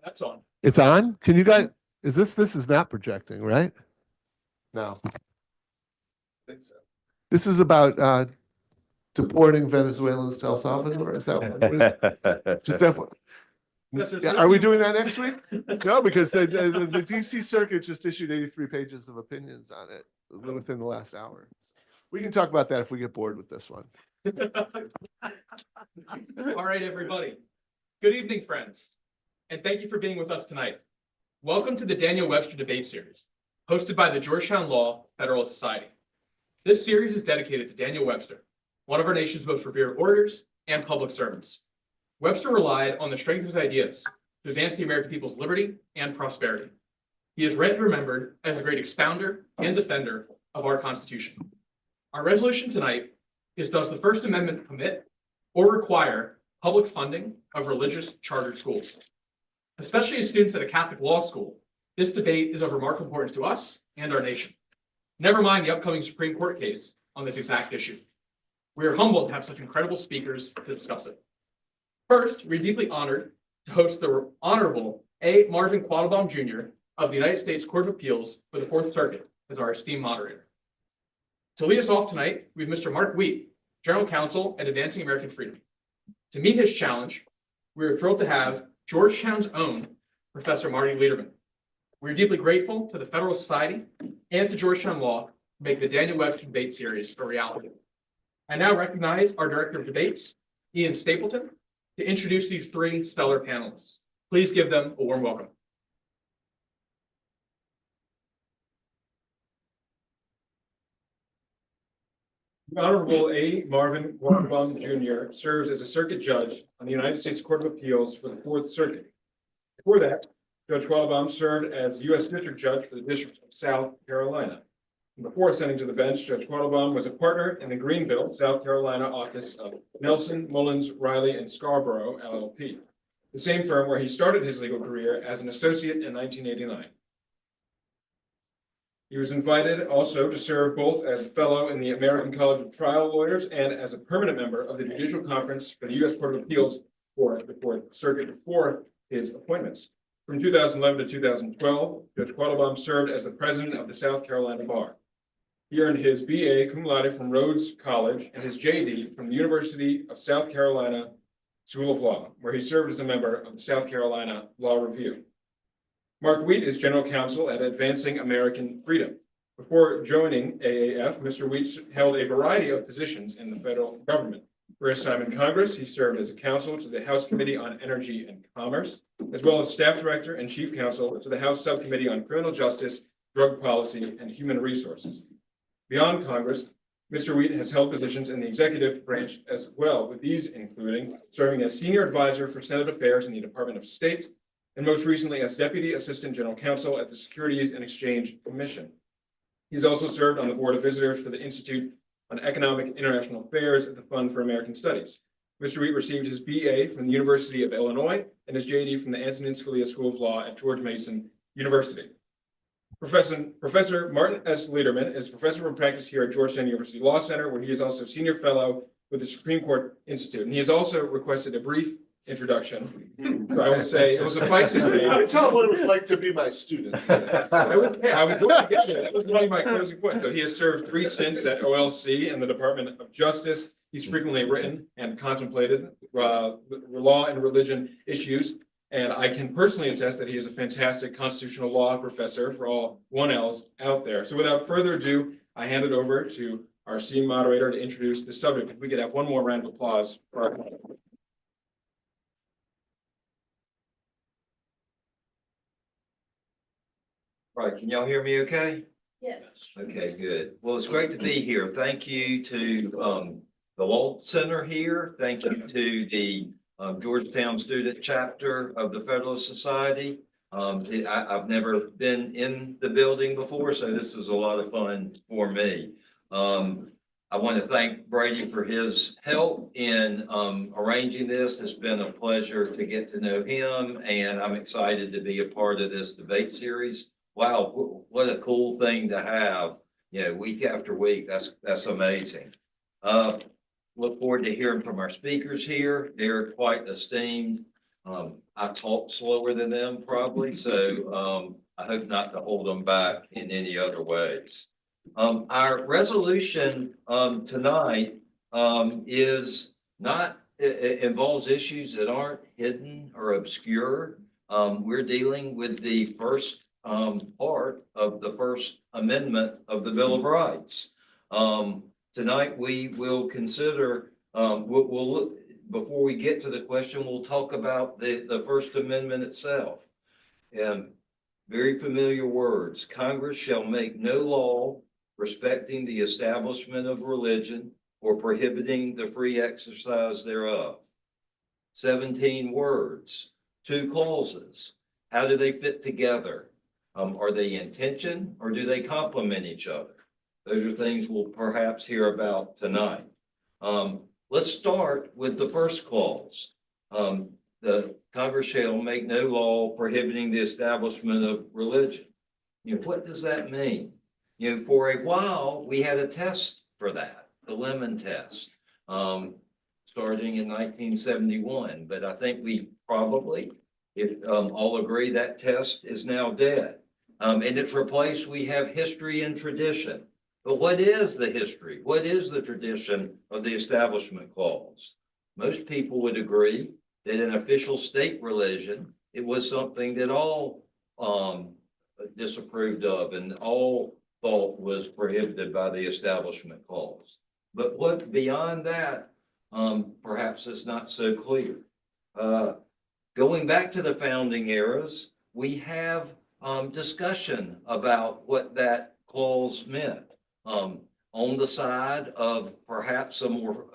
That's on. It's on? Can you guys, this is not projecting, right? No. I think so. This is about deporting Venezuelans to El Salvador. Is that what it is? Just definitely. Yeah, are we doing that next week? No, because the DC Circuit just issued 83 pages of opinions on it within the last hour. We can talk about that if we get bored with this one. All right, everybody. Good evening, friends. And thank you for being with us tonight. Welcome to the Daniel Webster Debate Series, hosted by the Georgetown Law Federalist Society. This series is dedicated to Daniel Webster, one of our nation's most revered orators and public servants. Webster relied on the strength of his ideas to advance the American people's liberty and prosperity. He is rightly remembered as a great expounder and defender of our Constitution. Our resolution tonight is, does the First Amendment permit or require public funding of religious charter schools? Especially as students at a Catholic law school, this debate is of remarkable importance to us and our nation. Never mind the upcoming Supreme Court case on this exact issue. We are humbled to have such incredible speakers to discuss it. First, we're deeply honored to host the Honorable A. Marvin Quattlebaum Jr. of the United States Court of Appeals for the Fourth Circuit as our esteemed moderator. To lead us off tonight, we have Mr. Mark Wheat, General Counsel at Advancing American Freedom. To meet his challenge, we are thrilled to have Georgetown's own Professor Marty Lederman. We are deeply grateful to the Federalist Society and to Georgetown Law to make the Daniel Webster Debate Series a reality. I now recognize our Director of Debates, Ian Stapleton, to introduce these three stellar panelists. Please give them a warm welcome. The Honorable A. Marvin Quattlebaum Jr. serves as a circuit judge on the United States Court of Appeals for the Fourth Circuit. Before that, Judge Quattlebaum served as U.S. District Judge for the District of South Carolina. And before ascending to the bench, Judge Quattlebaum was a partner in the Greenville, South Carolina office of Nelson, Mullins, Riley, and Scarborough, LLP, the same firm where he started his legal career as an associate in 1989. He was invited also to serve both as a fellow in the American College of Trial Lawyers and as a permanent member of the Judicial Conference for the U.S. Court of Appeals for the Fourth Circuit before his appointments. From 2011 to 2012, Judge Quattlebaum served as the president of the South Carolina Bar. He earned his B.A. cum laude from Rhodes College and his J.D. from the University of South Carolina School of Law, where he served as a member of the South Carolina Law Review. Mark Wheat is General Counsel at Advancing American Freedom. Before joining AAF, Mr. Wheat held a variety of positions in the federal government. For his time in Congress, he served as a counsel to the House Committee on Energy and Commerce, as well as staff director and chief counsel to the House Subcommittee on Criminal Justice, Drug Policy, and Human Resources. Beyond Congress, Mr. Wheat has held positions in the executive branch as well, with these including serving as senior advisor for Senate Affairs in the Department of State, and most recently as Deputy Assistant General Counsel at the Securities and Exchange Commission. He's also served on the Board of Visitors for the Institute on Economic International Affairs at the Fund for American Studies. Mr. Wheat received his BA from the University of Illinois and his JD from the Antonin Scalia School of Law at George Mason University. Professor Martin S. Lederman is professor of practice here at Georgetown University Law Center, where he is also senior fellow with the Supreme Court Institute. And he has also requested a brief introduction. So I will say, it was suffice to say. I tell him what it was like to be my student. I was going to get there. That was one of my closing points. So he has served 3 stints at OLC in the Department of Justice. He's frequently written and contemplated law and religion issues. And I can personally attest that he is a fantastic constitutional law professor for all 1Ls out there. So without further ado, I hand it over to our esteemed moderator to introduce the subject. If we could have one more round of applause for our panel. Right, can y'all hear me okay? Yes. Okay, good. Well, it's great to be here. Thank you to the Law Center here. Thank you to the Georgetown Student Chapter of the Federalist Society. I've never been in the building before, so this is a lot of fun for me. I want to thank Brady for his help in arranging this. It's been a pleasure to get to know him, and I'm excited to be a part of this debate series. Wow, what a cool thing to have, you know, week after week. That's amazing. Look forward to hearing from our speakers here. They're quite esteemed. I talk slower than them probably, so I hope not to hold them back in any other ways. Our resolution tonight is not, it involves issues that aren't hidden or obscure. We're dealing with the first part of the First Amendment of the Bill of Rights. Tonight, we will consider, we'll look, before we get to the question, we'll talk about the First Amendment itself. Very familiar words. Congress shall make no law respecting the establishment of religion or prohibiting the free exercise thereof. 17 words, 2 clauses. How do they fit together? Are they in tension or do they complement each other? Those are things we'll perhaps hear about tonight. Let's start with the first clause. The Congress shall make no law prohibiting the establishment of religion. What does that mean? For a while, we had a test for that, the Lemon test, starting in 1971. But I think we probably, if all agree, that test is now dead. In its replace, we have history and tradition. But what is the history? What is the tradition of the Establishment Clause? Most people would agree that an official state religion, it was something that all disapproved of and all thought was prohibited by the Establishment Clause. But what beyond that, perhaps it's not so clear. Going back to the founding eras, we have discussion about what that clause meant. On the side of perhaps a more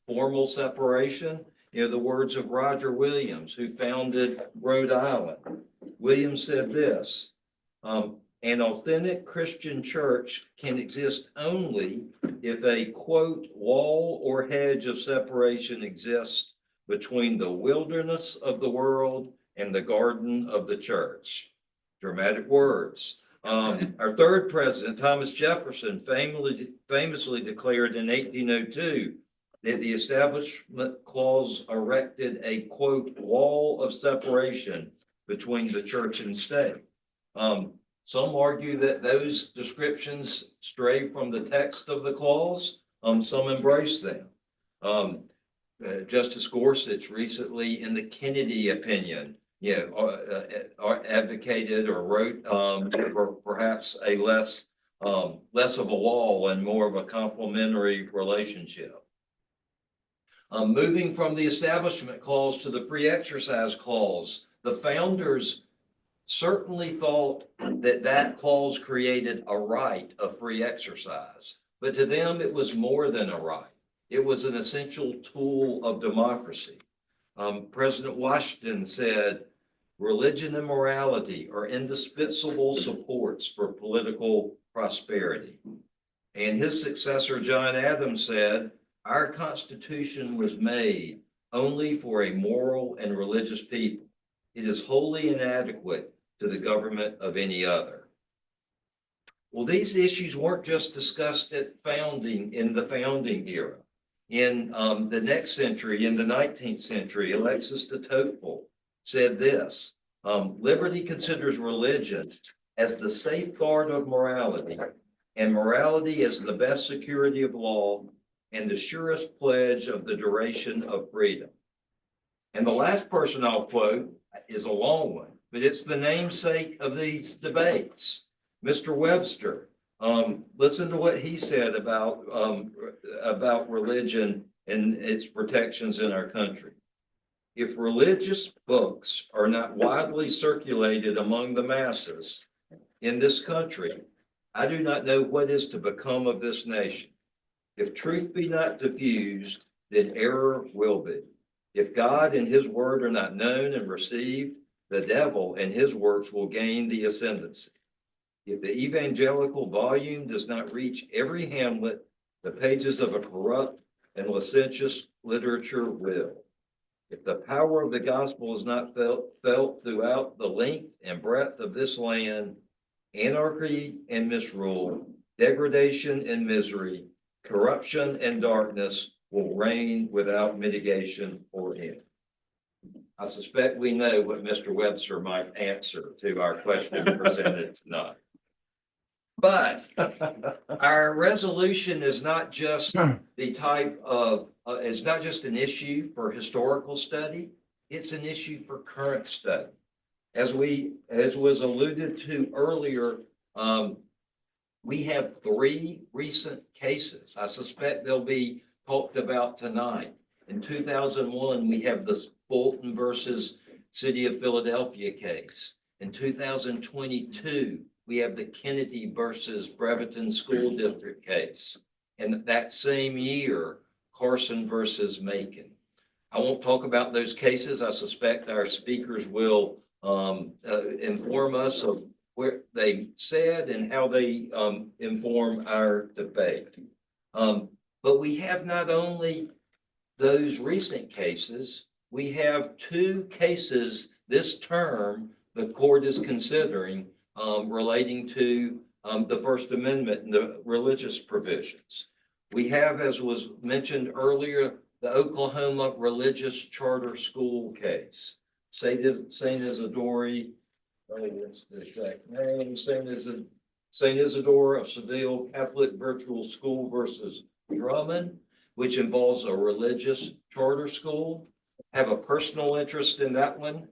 formal separation, the words of Roger Williams, who founded Rhode Island. Williams said this, an authentic Christian church can exist only if a, quote, wall or hedge of separation exists between the wilderness of the world and the garden of the church. Dramatic words. Our third president, Thomas Jefferson, famously declared in 1802 that the Establishment Clause erected a, quote, wall of separation between the church and state. Some argue that those descriptions stray from the text of the clause. Some embrace them. Justice Gorsuch recently, in the Kennedy opinion, advocated or wrote for perhaps a less of a wall and more of a complementary relationship. Moving from the Establishment Clause to the Free Exercise Clause, the founders certainly thought that that clause created a right of free exercise, but to them it was more than a right. It was an essential tool of democracy. President Washington said, religion and morality are indispensable supports for political prosperity. And his successor, John Adams, said, our Constitution was made only for a moral and religious people. It is wholly inadequate to the government of any other. Well, these issues weren't just discussed in the founding era. In the next century, in the 19th century, Alexis de Tocqueville said this, liberty considers religion as the safeguard of morality, and morality as the best security of law and the surest pledge of the duration of freedom. And the last person I'll quote is a long one, but it's the namesake of these debates, Mr. Webster. Listen to what he said about religion and its protections in our country. If religious books are not widely circulated among the masses in this country, I do not know what is to become of this nation. If truth be not diffused, then error will be. If God and his word are not known and received, the devil and his works will gain the ascendancy. If the evangelical volume does not reach every hamlet, the pages of a corrupt and licentious literature will. If the power of the gospel is not felt throughout the length and breadth of this land, anarchy and misrule, degradation and misery, corruption and darkness will reign without mitigation or end. I suspect we know what Mr. Webster might answer to our question presented tonight. But our resolution is not just the type of, it's not just an issue for historical study, it's an issue for current study. As was alluded to earlier, we have 3 recent cases. I suspect they'll be talked about tonight. In 2001, we have the Fulton versus City of Philadelphia case. In 2022, we have the Kennedy versus Breveton School District case. And that same year, Carson versus Makin. I won't talk about those cases. I suspect our speakers will inform us of where they said and how they inform our debate. But we have not only those recent cases, we have 2 cases this term the court is considering relating to the First Amendment and the religious provisions. We have, as was mentioned earlier, the Oklahoma Religious Charter School case. Saint Isidore, Saint Isidore of Seville Catholic Virtual School versus Drummond, which involves a religious charter school. Have a personal interest in that one.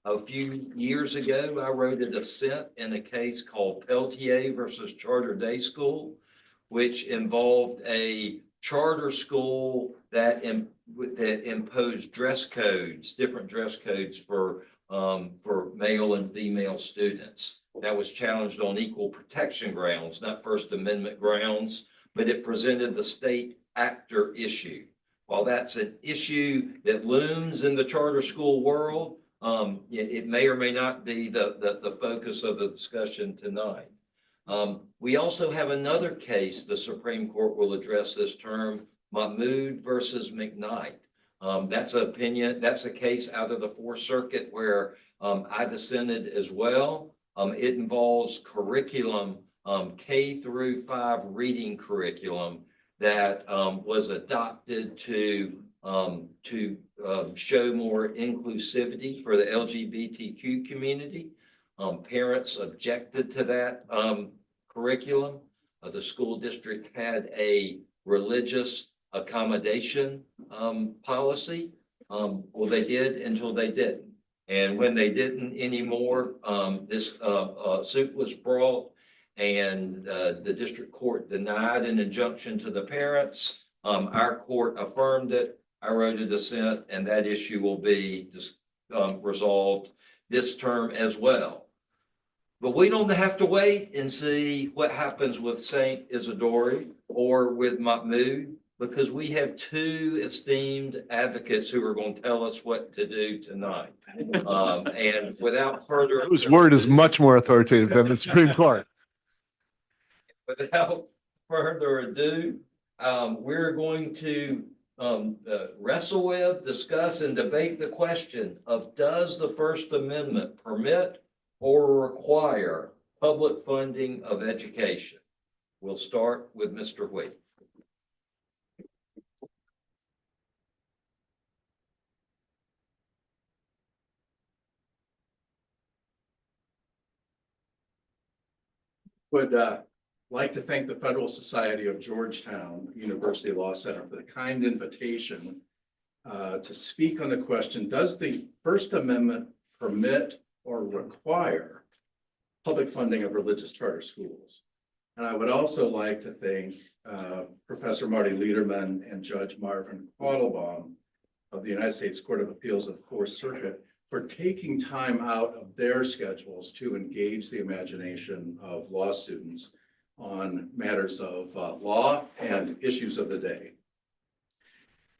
A few years ago, I wrote a dissent in a case called Peltier versus Charter Day School, which involved a charter school that imposed dress codes, different dress codes for male and female students. That was challenged on equal protection grounds, not First Amendment grounds, but it presented the state actor issue. While that's an issue that looms in the charter school world, it may or may not be the focus of the discussion tonight. We also have another case the Supreme Court will address this term, Mahmoud versus McKnight. That's a case out of the Fourth Circuit where I dissented as well. It involves curriculum, K through 5 reading curriculum that was adopted to show more inclusivity for the LGBTQ community. Parents objected to that curriculum. The school district had a religious accommodation policy. Well, they did until they didn't. And when they didn't anymore, this suit was brought and the district court denied an injunction to the parents. Our court affirmed it. I wrote a dissent, and that issue will be resolved this term as well. But we don't have to wait and see what happens with Saint Isidore or with Mahmoud, because we have 2 esteemed advocates who are going to tell us what to do tonight. And without further ado, Whose word is much more authoritative than the Supreme Court. Without further ado, we're going to wrestle with, discuss, and debate the question of, does the First Amendment permit or require public funding of education? We'll start with Mr. Wheat. Would like to thank the Federal Society of Georgetown University Law Center for the kind invitation to speak on the question, does the First Amendment permit or require public funding of religious charter schools? And I would also like to thank Professor Marty Lederman and Judge Marvin Quattlebaum of the United States Court of Appeals of the Fourth Circuit for taking time out of their schedules to engage the imagination of law students on matters of law and issues of the day.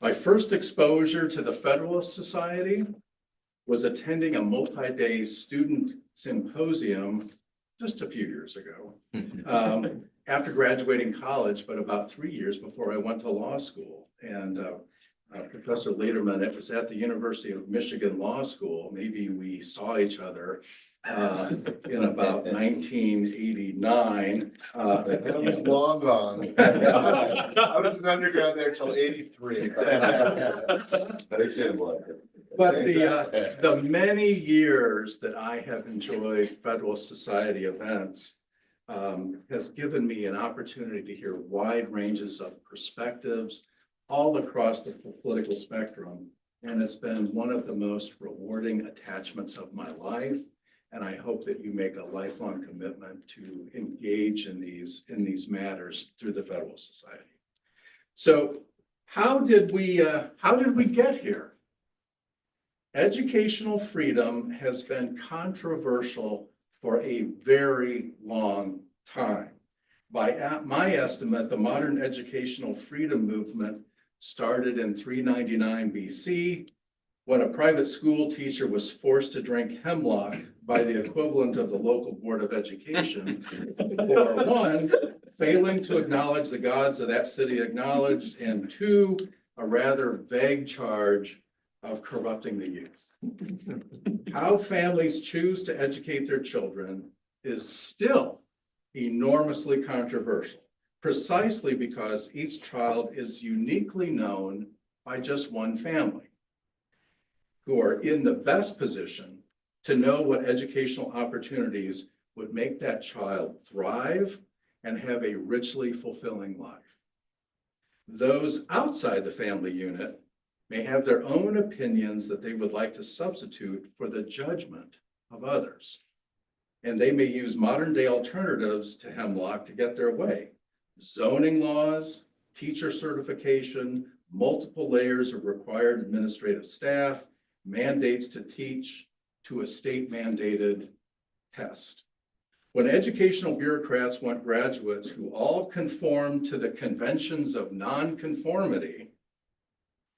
My first exposure to the Federalist Society was attending a multi-day student symposium just a few years ago after graduating college, but about 3 years before I went to law school. And Professor Lederman, it was at the University of Michigan Law School. Maybe we saw each other in about 1989. That was long gone. I was an undergrad there till 83. But the many years that I have enjoyed Federalist Society events has given me an opportunity to hear wide ranges of perspectives all across the political spectrum. And it's been one of the most rewarding attachments of my life. And I hope that you make a lifelong commitment to engage in these matters through the Federalist Society. So how did we get here? Educational freedom has been controversial for a very long time. By my estimate, the modern educational freedom movement started in 399 BC, when a private school teacher was forced to drink hemlock by the equivalent of the local board of education for one, failing to acknowledge the gods of that city acknowledged, and two, a rather vague charge of corrupting the youth. How families choose to educate their children is still enormously controversial, precisely because each child is uniquely known by just one family, who are in the best position to know what educational opportunities would make that child thrive and have a richly fulfilling life. Those outside the family unit may have their own opinions that they would like to substitute for the judgment of others. And they may use modern day alternatives to hemlock to get their way. Zoning laws, teacher certification, multiple layers of required administrative staff, mandates to teach, to a state mandated test. When educational bureaucrats want graduates who all conform to the conventions of nonconformity,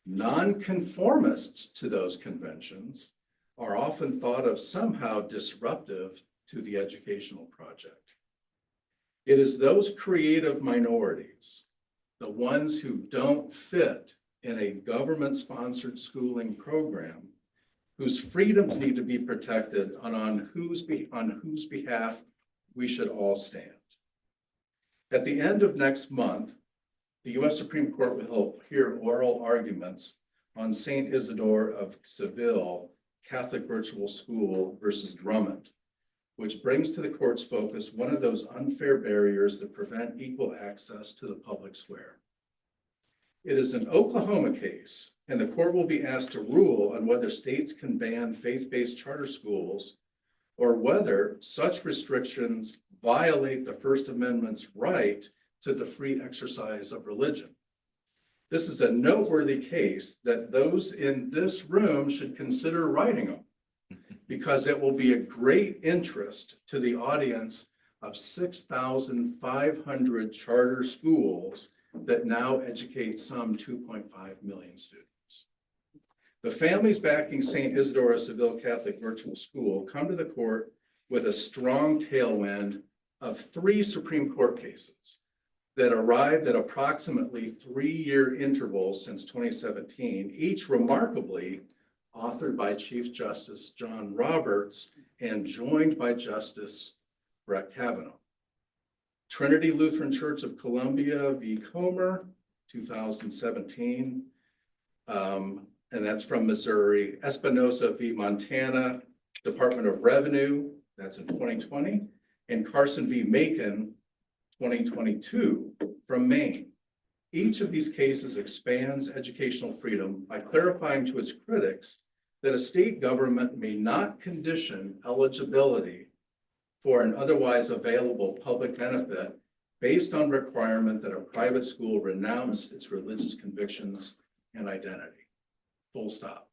nonconformists to those conventions are often thought of somehow disruptive to the educational project. It is those creative minorities, the ones who don't fit in a government-sponsored schooling program, whose freedoms need to be protected and on whose behalf we should all stand. At the end of next month, the U.S. Supreme Court will hear oral arguments on St. Isidore of Seville Catholic Virtual School versus Drummond, which brings to the court's focus one of those unfair barriers that prevent equal access to the public square. It is an Oklahoma case, and the court will be asked to rule on whether states can ban faith-based charter schools or whether such restrictions violate the First Amendment's right to the free exercise of religion. This is a noteworthy case that those in this room should consider writing on, because it will be a great interest to the audience of 6,500 charter schools that now educate some 2.5 million students. The families backing St. Isidore of Seville Catholic Virtual School come to the court with a strong tailwind of 3 Supreme Court cases that arrived at approximately 3-year intervals since 2017, each remarkably authored by Chief Justice John Roberts and joined by Justice Brett Kavanaugh. Trinity Lutheran Church of Columbia v. Comer, 2017, and that's from Missouri. Espinosa v. Montana, Department of Revenue, that's in 2020, and Carson v. Makin, 2022, from Maine. Each of these cases expands educational freedom by clarifying to its critics that a state government may not condition eligibility for an otherwise available public benefit based on requirement that a private school renounce its religious convictions and identity. Full stop.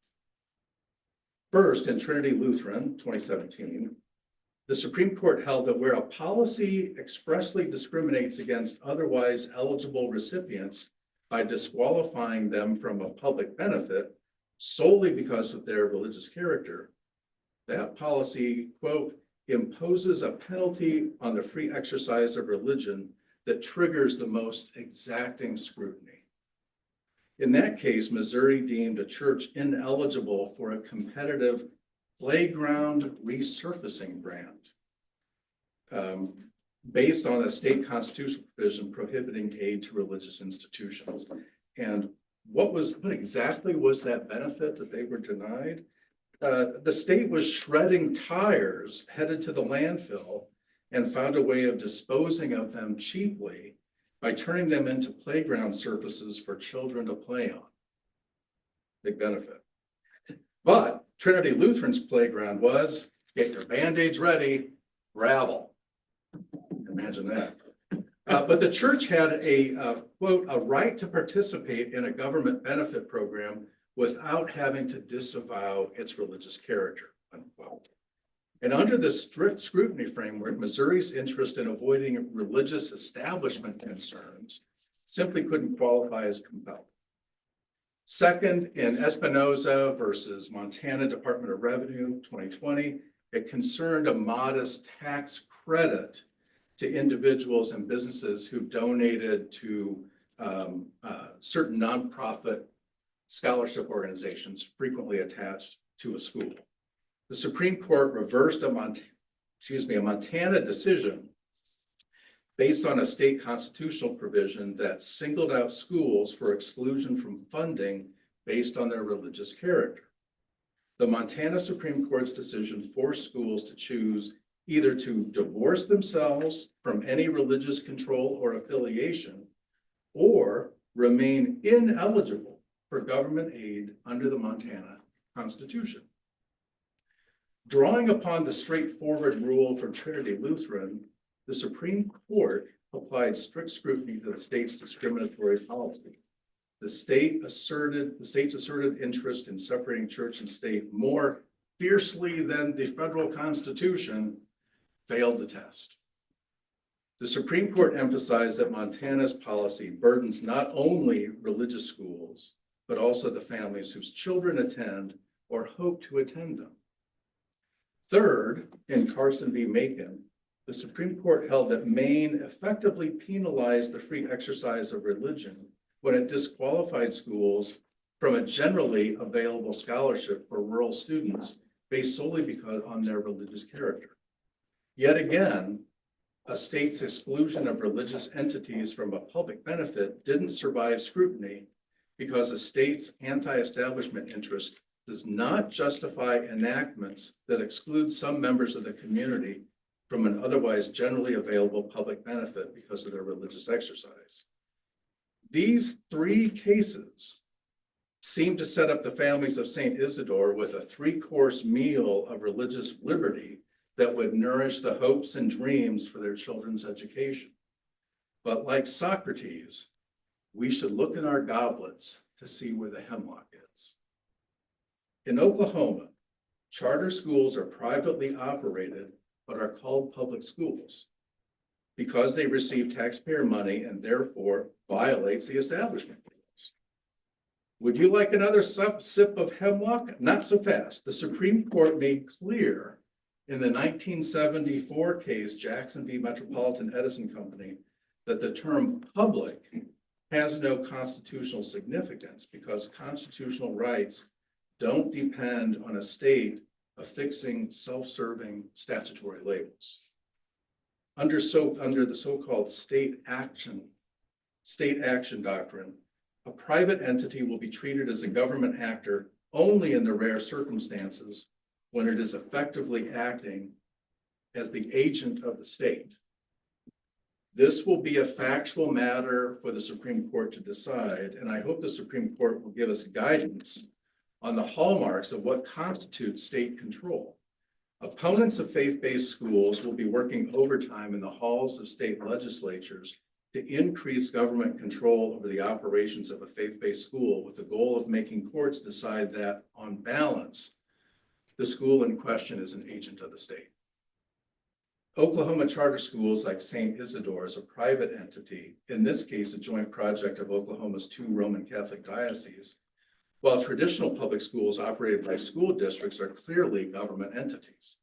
First, in Trinity Lutheran, 2017, the Supreme Court held that where a policy expressly discriminates against otherwise eligible recipients by disqualifying them from a public benefit solely because of their religious character, that policy, quote, imposes a penalty on the free exercise of religion that triggers the most exacting scrutiny. In that case, Missouri deemed a church ineligible for a competitive playground resurfacing grant based on a state constitutional provision prohibiting aid to religious institutions. And what exactly was that benefit that they were denied? The state was shredding tires headed to the landfill and found a way of disposing of them cheaply by turning them into playground surfaces for children to play on. Big benefit. But Trinity Lutheran's playground was, get your Band-Aids ready, gravel. Imagine that. But the church had quote, a right to participate in a government benefit program without having to disavow its religious character, unquote. And under the strict scrutiny framework, Missouri's interest in avoiding religious establishment concerns simply couldn't qualify as compelled. Second, in Espinoza versus Montana Department of Revenue, 2020, it concerned a modest tax credit to individuals and businesses who donated to certain nonprofit scholarship organizations frequently attached to a school. The Supreme Court reversed a Montana decision based on a state constitutional provision that singled out schools for exclusion from funding based on their religious character. The Montana Supreme Court's decision forced schools to choose either to divorce themselves from any religious control or affiliation, or remain ineligible for government aid under the Montana Constitution. Drawing upon the straightforward rule from Trinity Lutheran, the Supreme Court applied strict scrutiny to the state's discriminatory policy. The state's asserted interest in separating church and state more fiercely than the federal Constitution failed the test. The Supreme Court emphasized that Montana's policy burdens not only religious schools, but also the families whose children attend or hope to attend them. Third, in Carson v. Makin, the Supreme Court held that Maine effectively penalized the free exercise of religion when it disqualified schools from a generally available scholarship for rural students based solely on their religious character. Yet again, a state's exclusion of religious entities from a public benefit didn't survive scrutiny because a state's anti-establishment interest does not justify enactments that exclude some members of the community from an otherwise generally available public benefit because of their religious exercise. These three cases seem to set up the families of St. Isidore with a three-course meal of religious liberty that would nourish the hopes and dreams for their children's education. But like Socrates, we should look in our goblets to see where the hemlock is. In Oklahoma, charter schools are privately operated, but are called public schools because they receive taxpayer money and therefore violates the establishment rules. Would you like another sip of hemlock? Not so fast. The Supreme Court made clear in the 1974 case, Jackson v. Metropolitan Edison Company, that the term public has no constitutional significance because constitutional rights don't depend on a state affixing self-serving statutory labels. Under the so-called state action doctrine, a private entity will be treated as a government actor only in the rare circumstances when it is effectively acting as the agent of the state. This will be a factual matter for the Supreme Court to decide, and I hope the Supreme Court will give us guidance on the hallmarks of what constitutes state control. Opponents of faith-based schools will be working overtime in the halls of state legislatures to increase government control over the operations of a faith-based school with the goal of making courts decide that, on balance, the school in question is an agent of the state. Oklahoma charter schools like St. Isidore is a private entity, in this case, a joint project of Oklahoma's two Roman Catholic dioceses, while traditional public schools operated by school districts are clearly government entities.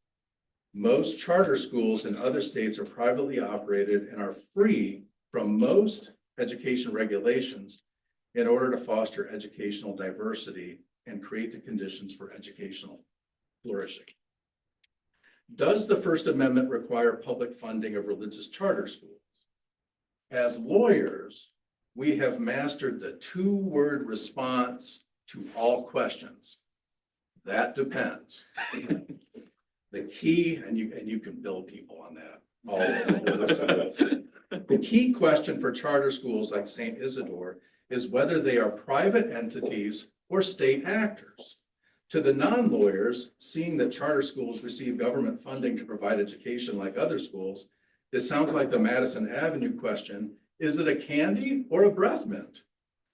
Most charter schools in other states are privately operated and are free from most education regulations in order to foster educational diversity and create the conditions for educational flourishing. Does the First Amendment require public funding of religious charter schools? As lawyers, we have mastered the two-word response to all questions. That depends. The key, and you can bill people on that. The key question for charter schools like St. Isidore is whether they are private entities or state actors. To the non-lawyers, seeing that charter schools receive government funding to provide education like other schools, it sounds like the Madison Avenue question: is it a candy or a breath mint?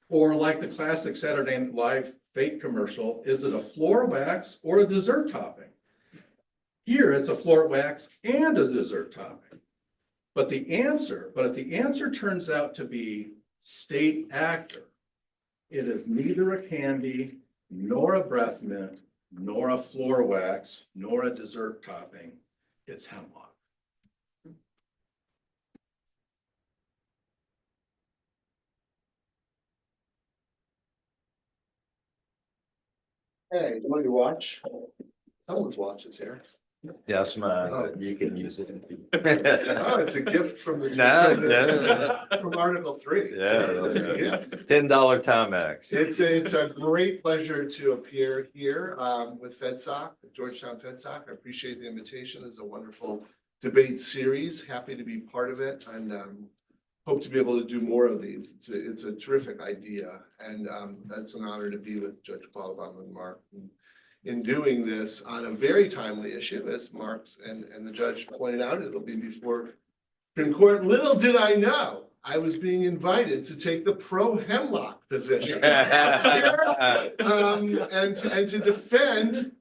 Or like the classic Saturday Night Live fake commercial, is it a floor wax or a dessert topping? Here, it's a floor wax and a dessert topping. But if the answer turns out to be state actor, it is neither a candy, nor a breath mint, nor a floor wax, nor a dessert topping. It's hemlock. Hey, you want to watch? Someone's watches here. Yes, mine, but you can use it. Oh, it's a gift from the. From Article 3. Yeah, It's a gift. $10 Timex. It's a great pleasure to appear here with FedSoc, Georgetown FedSoc. I appreciate the invitation. It's a wonderful debate series. Happy to be part of it, and hope to be able to do more of these. It's a terrific idea, and that's an honor to be with Judge Quattlebaum and Mark in doing this on a very timely issue, as Mark and the judge pointed out. It'll be before Supreme Court. Little did I know I was being invited to take the pro-hemlock position and to defend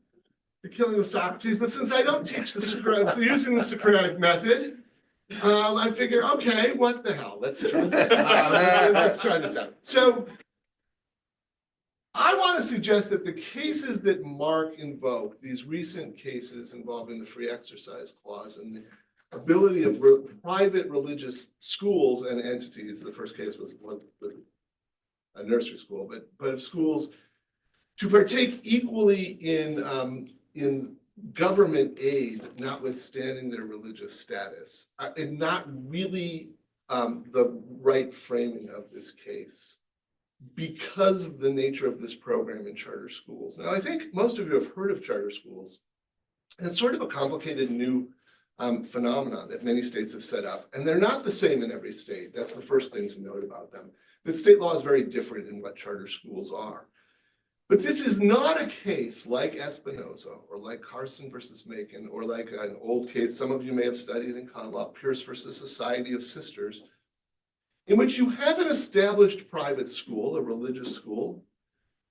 the killing of Socrates. But since I don't teach using the Socratic method, I figure, okay, what the hell? Let's try this out. So I want to suggest that the cases that Mark invoked, these recent cases involving the free exercise clause and the ability of private religious schools and entities, the first case was a nursery school, but of schools to partake equally in government aid, notwithstanding their religious status, and not really the right framing of this case, because of the nature of this program in charter schools. Now, I think most of you have heard of charter schools, and it's sort of a complicated new phenomenon that many states have set up, and they're not the same in every state. That's the first thing to note about them. The state law is very different in what charter schools are. But this is not a case like Espinoza or like Carson versus Makin, or like an old case some of you may have studied in common law, Pierce versus Society of Sisters, in which you have an established private school, a religious school,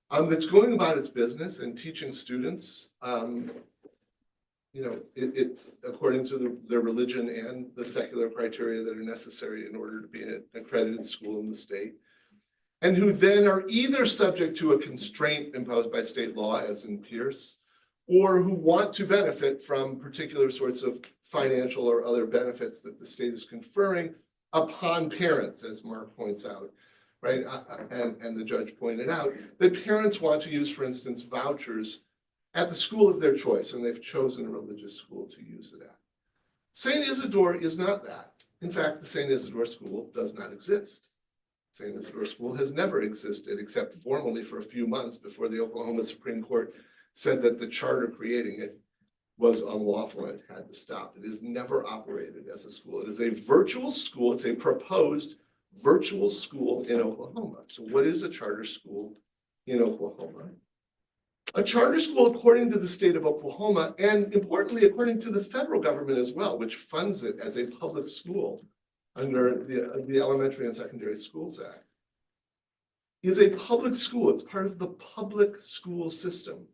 that's going about its business and teaching students, according to their religion and the secular criteria that are necessary in order to be an accredited school in the state, and who then are either subject to a constraint imposed by state law, as in Pierce, or who want to benefit from particular sorts of financial or other benefits that the state is conferring upon parents, as Mark points out, right? And the judge pointed out that parents want to use, for instance, vouchers at the school of their choice, and they've chosen a religious school to use it at. St. Isidore is not that. In fact, the St. Isidore School does not exist. St. Isidore School has never existed, except formally for a few months before the Oklahoma Supreme Court said that the charter creating it was unlawful and it had to stop. It has never operated as a school. It is a virtual school. It's a proposed virtual school in Oklahoma. So what is a charter school in Oklahoma? A charter school, according to the state of Oklahoma, and importantly, according to the federal government as well, which funds it as a public school under the Elementary and Secondary Schools Act, is a public school. It's part of the public school system,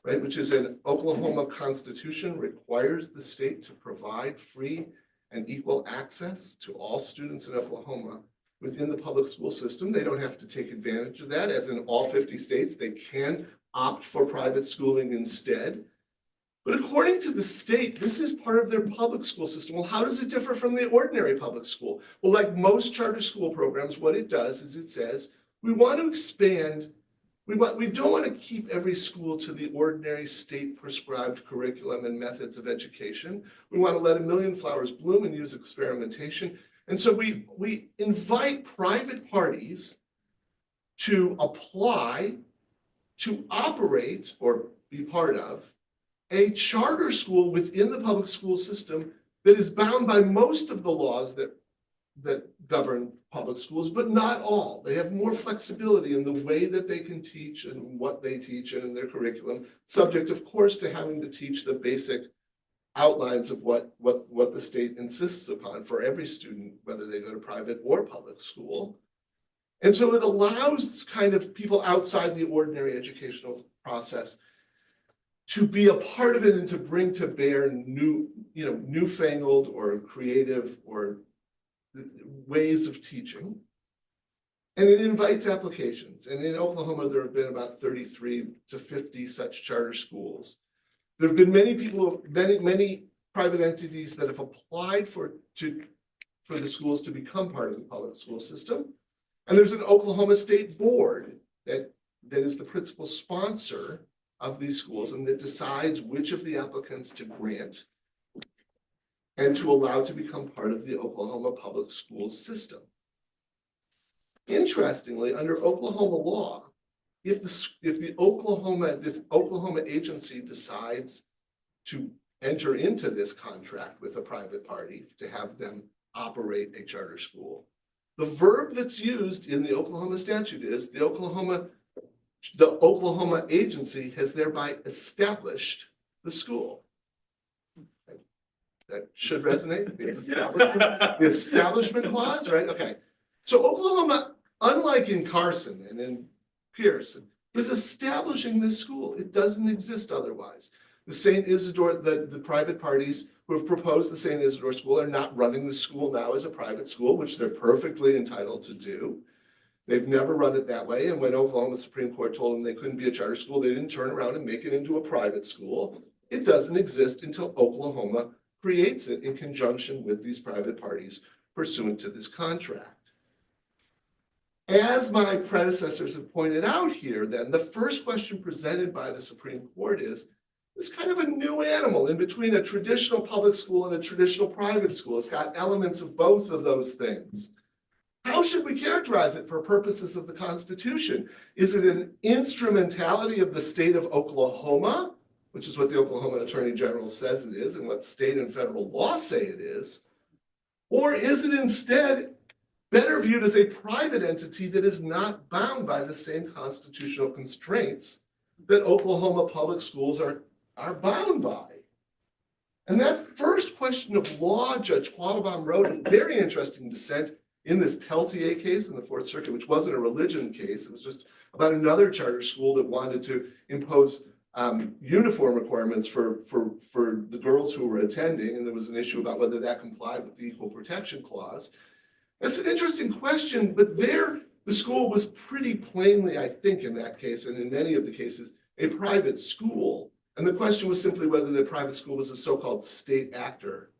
right? Which is an Oklahoma Constitution, requires the state to provide free and equal access to all students in Oklahoma within the public school system. They don't have to take advantage of that. As in all 50 states, they can opt for private schooling instead. But according to the state, this is part of their public school system. Well, how does it differ from the ordinary public school? Well, like most charter school programs, what it does is it says, we want to expand. We don't want to keep every school to the ordinary state prescribed curriculum and methods of education. We want to let a million flowers bloom and use experimentation. And so we invite private parties to apply to operate or be part of a charter school within the public school system that is bound by most of the laws that govern public schools, but not all. They have more flexibility in the way that they can teach and what they teach and in their curriculum, subject, of course, to having to teach the basic outlines of what the state insists upon for every student, whether they go to private or public school. And so it allows kind of people outside the ordinary educational process to be a part of it and to bring to bear newfangled or creative or ways of teaching. And it invites applications. And in Oklahoma, there have been about 33 to 50 such charter schools. There have been many private entities that have applied for the schools to become part of the public school system. And there's an Oklahoma State Board that is the principal sponsor of these schools and that decides which of the applicants to grant and to allow to become part of the Oklahoma public school system. Interestingly, under Oklahoma law, if this Oklahoma agency decides to enter into this contract with a private party to have them operate a charter school, the verb that's used in the Oklahoma statute is the Oklahoma agency has thereby established the school. That should resonate. The establishment clause, right? Okay. So Oklahoma, unlike in Carson and in Pearson, is establishing this school. It doesn't exist otherwise. The St. Isidore, the private parties who have proposed the St. Isidore School are not running the school now as a private school, which they're perfectly entitled to do. They've never run it that way. And when Oklahoma Supreme Court told them they couldn't be a charter school, they didn't turn around and make it into a private school. It doesn't exist until Oklahoma creates it in conjunction with these private parties pursuant to this contract. As my predecessors have pointed out here, then, the first question presented by the Supreme Court is, it's kind of a new animal in between a traditional public school and a traditional private school. It's got elements of both of those things. How should we characterize it for purposes of the Constitution? Is it an instrumentality of the state of Oklahoma, which is what the Oklahoma Attorney General says it is and what state and federal law say it is? Or is it instead better viewed as a private entity that is not bound by the same constitutional constraints that Oklahoma public schools are bound by? And that first question of law, Judge Quattlebaum wrote a very interesting dissent in this Peltier case in the Fourth Circuit, which wasn't a religion case. It was just about another charter school that wanted to impose uniform requirements for the girls who were attending, and there was an issue about whether that complied with the Equal Protection Clause. That's an interesting question, but there the school was pretty plainly, I think in that case, and in many of the cases, a private school. And the question was simply whether the private school was a so-called state actor.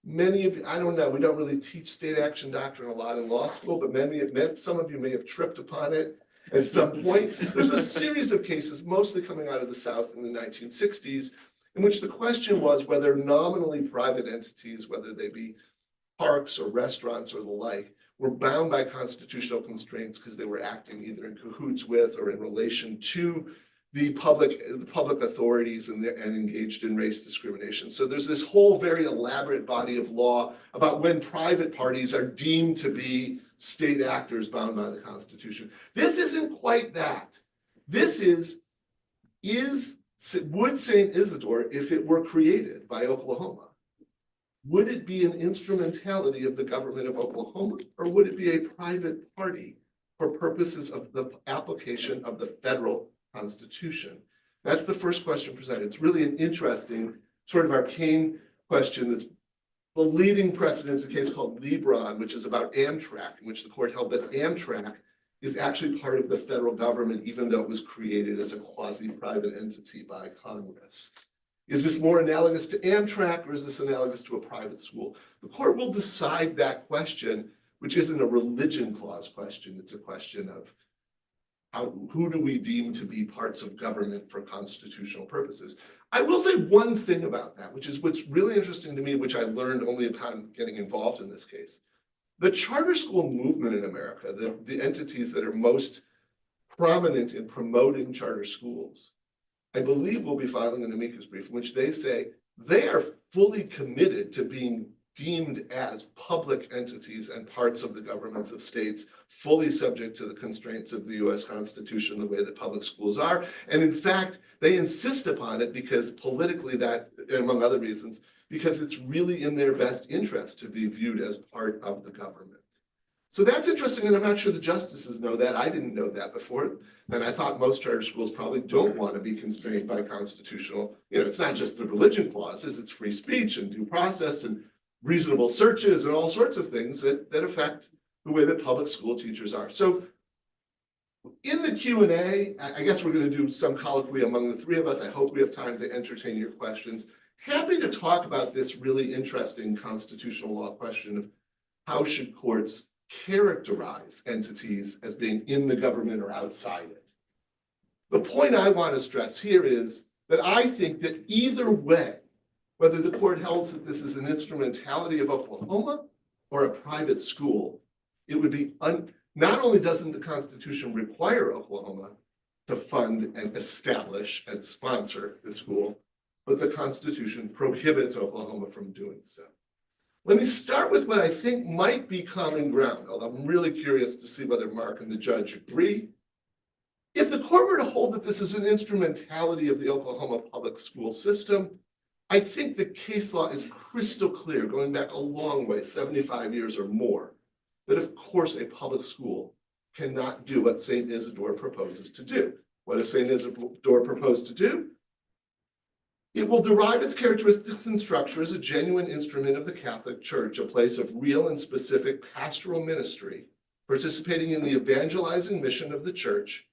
Many of you, I don't know, we don't really teach state action doctrine a lot in law school, but some of you may have tripped upon it at some point. There's a series of cases, mostly coming out of the South in the 1960s, in which the question was whether nominally private entities, whether they be parks or restaurants or the like, were bound by constitutional constraints because they were acting either in cahoots with or in relation to the public authorities and engaged in race discrimination. So there's this whole very elaborate body of law about when private parties are deemed to be state actors bound by the Constitution. This isn't quite that. This would St. Isidore, if it were created by Oklahoma, would it be an instrumentality of the government of Oklahoma, or would it be a private party for purposes of the application of the federal Constitution? That's the first question presented. It's really an interesting, sort of arcane question that's the leading precedent is a case called Lebron, which is about Amtrak, in which the court held that Amtrak is actually part of the federal government, even though it was created as a quasi-private entity by Congress. Is this more analogous to Amtrak, or is this analogous to a private school? The court will decide that question, which isn't a religion clause question. It's a question of who do we deem to be parts of government for constitutional purposes? I will say one thing about that, which is what's really interesting to me, which I learned only upon getting involved in this case. The charter school movement in America, the entities that are most prominent in promoting charter schools, I believe will be filing an amicus brief in which they say they are fully committed to being deemed as public entities and parts of the governments of states, fully subject to the constraints of the US Constitution, the way that public schools are. And in fact, they insist upon it because politically that, among other reasons, because it's really in their best interest to be viewed as part of the government. So that's interesting, and I'm not sure the justices know that. I didn't know that before, and I thought most charter schools probably don't want to be constrained by constitutional, it's not just the religion clauses, it's free speech and due process and reasonable searches and all sorts of things that affect the way that public school teachers are. So in the Q&A, I guess we're going to do some colloquy among the three of us. I hope we have time to entertain your questions. Happy to talk about this really interesting constitutional law question of how should courts characterize entities as being in the government or outside it. The point I want to stress here is that I think that either way, whether the court holds that this is an instrumentality of Oklahoma or a private school, it would be, not only doesn't the Constitution require Oklahoma to fund and establish and sponsor the school, but the Constitution prohibits Oklahoma from doing so. Let me start with what I think might be common ground, although I'm really curious to see whether Mark and the judge agree. If the court were to hold that this is an instrumentality of the Oklahoma public school system, I think the case law is crystal clear, going back a long way, 75 years or more, that of course a public school cannot do what St. Isidore proposes to do. What does St. Isidore propose to do? It will derive its characteristics and structure as a genuine instrument of the Catholic Church, a place of real and specific pastoral ministry, participating in the evangelizing mission of the church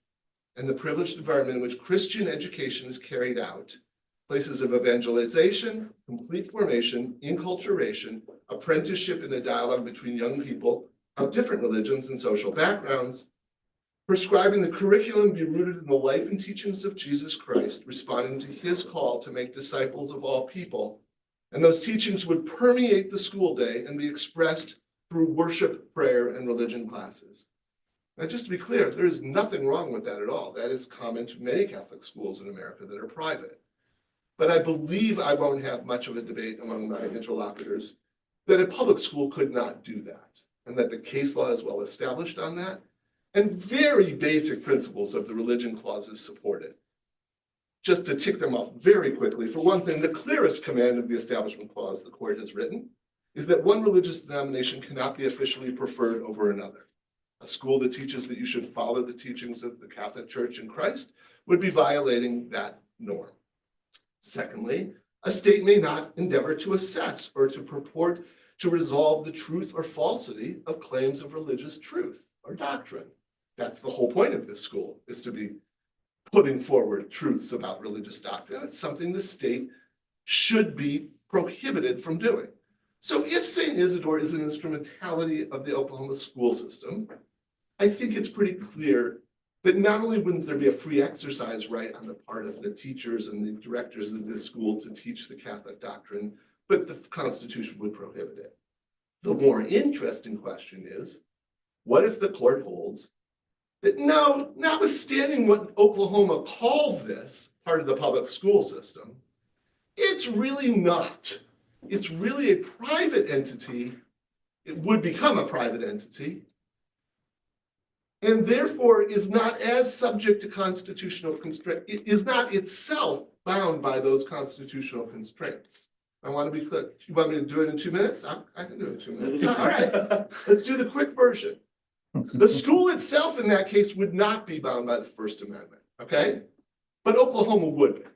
and the privileged environment in which Christian education is carried out, places of evangelization, complete formation, enculturation, apprenticeship in a dialogue between young people of different religions and social backgrounds, prescribing the curriculum be rooted in the life and teachings of Jesus Christ, responding to his call to make disciples of all people. And those teachings would permeate the school day and be expressed through worship, prayer, and religion classes. Now, just to be clear, there is nothing wrong with that at all. That is common to many Catholic schools in America that are private. But I believe I won't have much of a debate among my interlocutors that a public school could not do that, and that the case law is well established on that. And very basic principles of the religion clauses support it. Just to tick them off very quickly, for one thing, the clearest command of the Establishment Clause the court has written is that one religious denomination cannot be officially preferred over another. A school that teaches that you should follow the teachings of the Catholic Church in Christ would be violating that norm. Secondly, a state may not endeavor to assess or to purport to resolve the truth or falsity of claims of religious truth or doctrine. That's the whole point of this school, is to be putting forward truths about religious doctrine. That's something the state should be prohibited from doing. So if St. Isidore is an instrumentality of the Oklahoma school system, I think it's pretty clear that not only wouldn't there be a free exercise right on the part of the teachers and the directors of this school to teach the Catholic doctrine, but the Constitution would prohibit it. The more interesting question is, what if the court holds that no, notwithstanding what Oklahoma calls this part of the public school system, it's really not. It's really a private entity. It would become a private entity, and therefore is not as subject to constitutional constraint. It is not itself bound by those constitutional constraints. I want to be clear. You want me to do it in 2 minutes? I can do it in 2 minutes. All right, let's do the quick version. The school itself in that case would not be bound by the First Amendment, okay? But Oklahoma would be.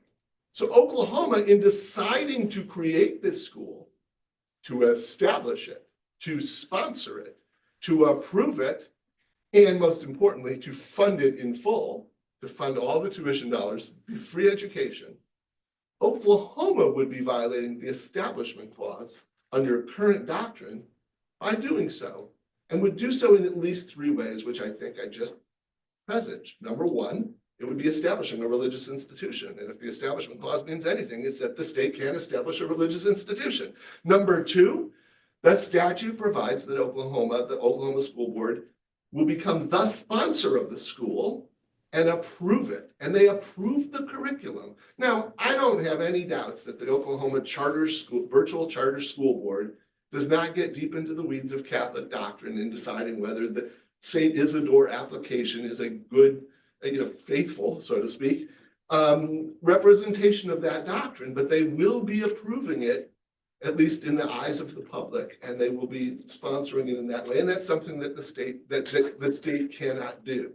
So Oklahoma, in deciding to create this school, to establish it, to sponsor it, to approve it, and most importantly, to fund it in full, to fund all the tuition dollars, be free education, Oklahoma would be violating the Establishment Clause under current doctrine by doing so, and would do so in at least 3 ways, which I think I just presaged. Number one, it would be establishing a religious institution. And if the Establishment Clause means anything, it's that the state can't establish a religious institution. Number two, The statute provides that the Oklahoma School Board will become the sponsor of the school and approve it. And they approve the curriculum. Now, I don't have any doubts that the Oklahoma Virtual Charter School Board does not get deep into the weeds of Catholic doctrine in deciding whether the St. Isidore application is a good, faithful, so to speak, representation of that doctrine, but they will be approving it, at least in the eyes of the public, and they will be sponsoring it in that way. And that's something that the state cannot do.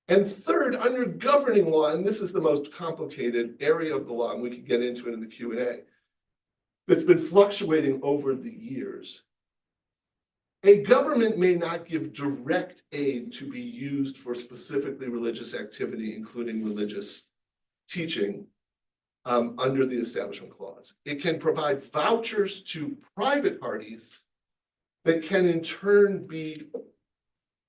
And third, under governing law, and this is the most complicated area of the law, and we can get into it in the Q&A, that's been fluctuating over the years. A government may not give direct aid to be used for specifically religious activity, including religious teaching, under the Establishment Clause. It can provide vouchers to private parties that can in turn be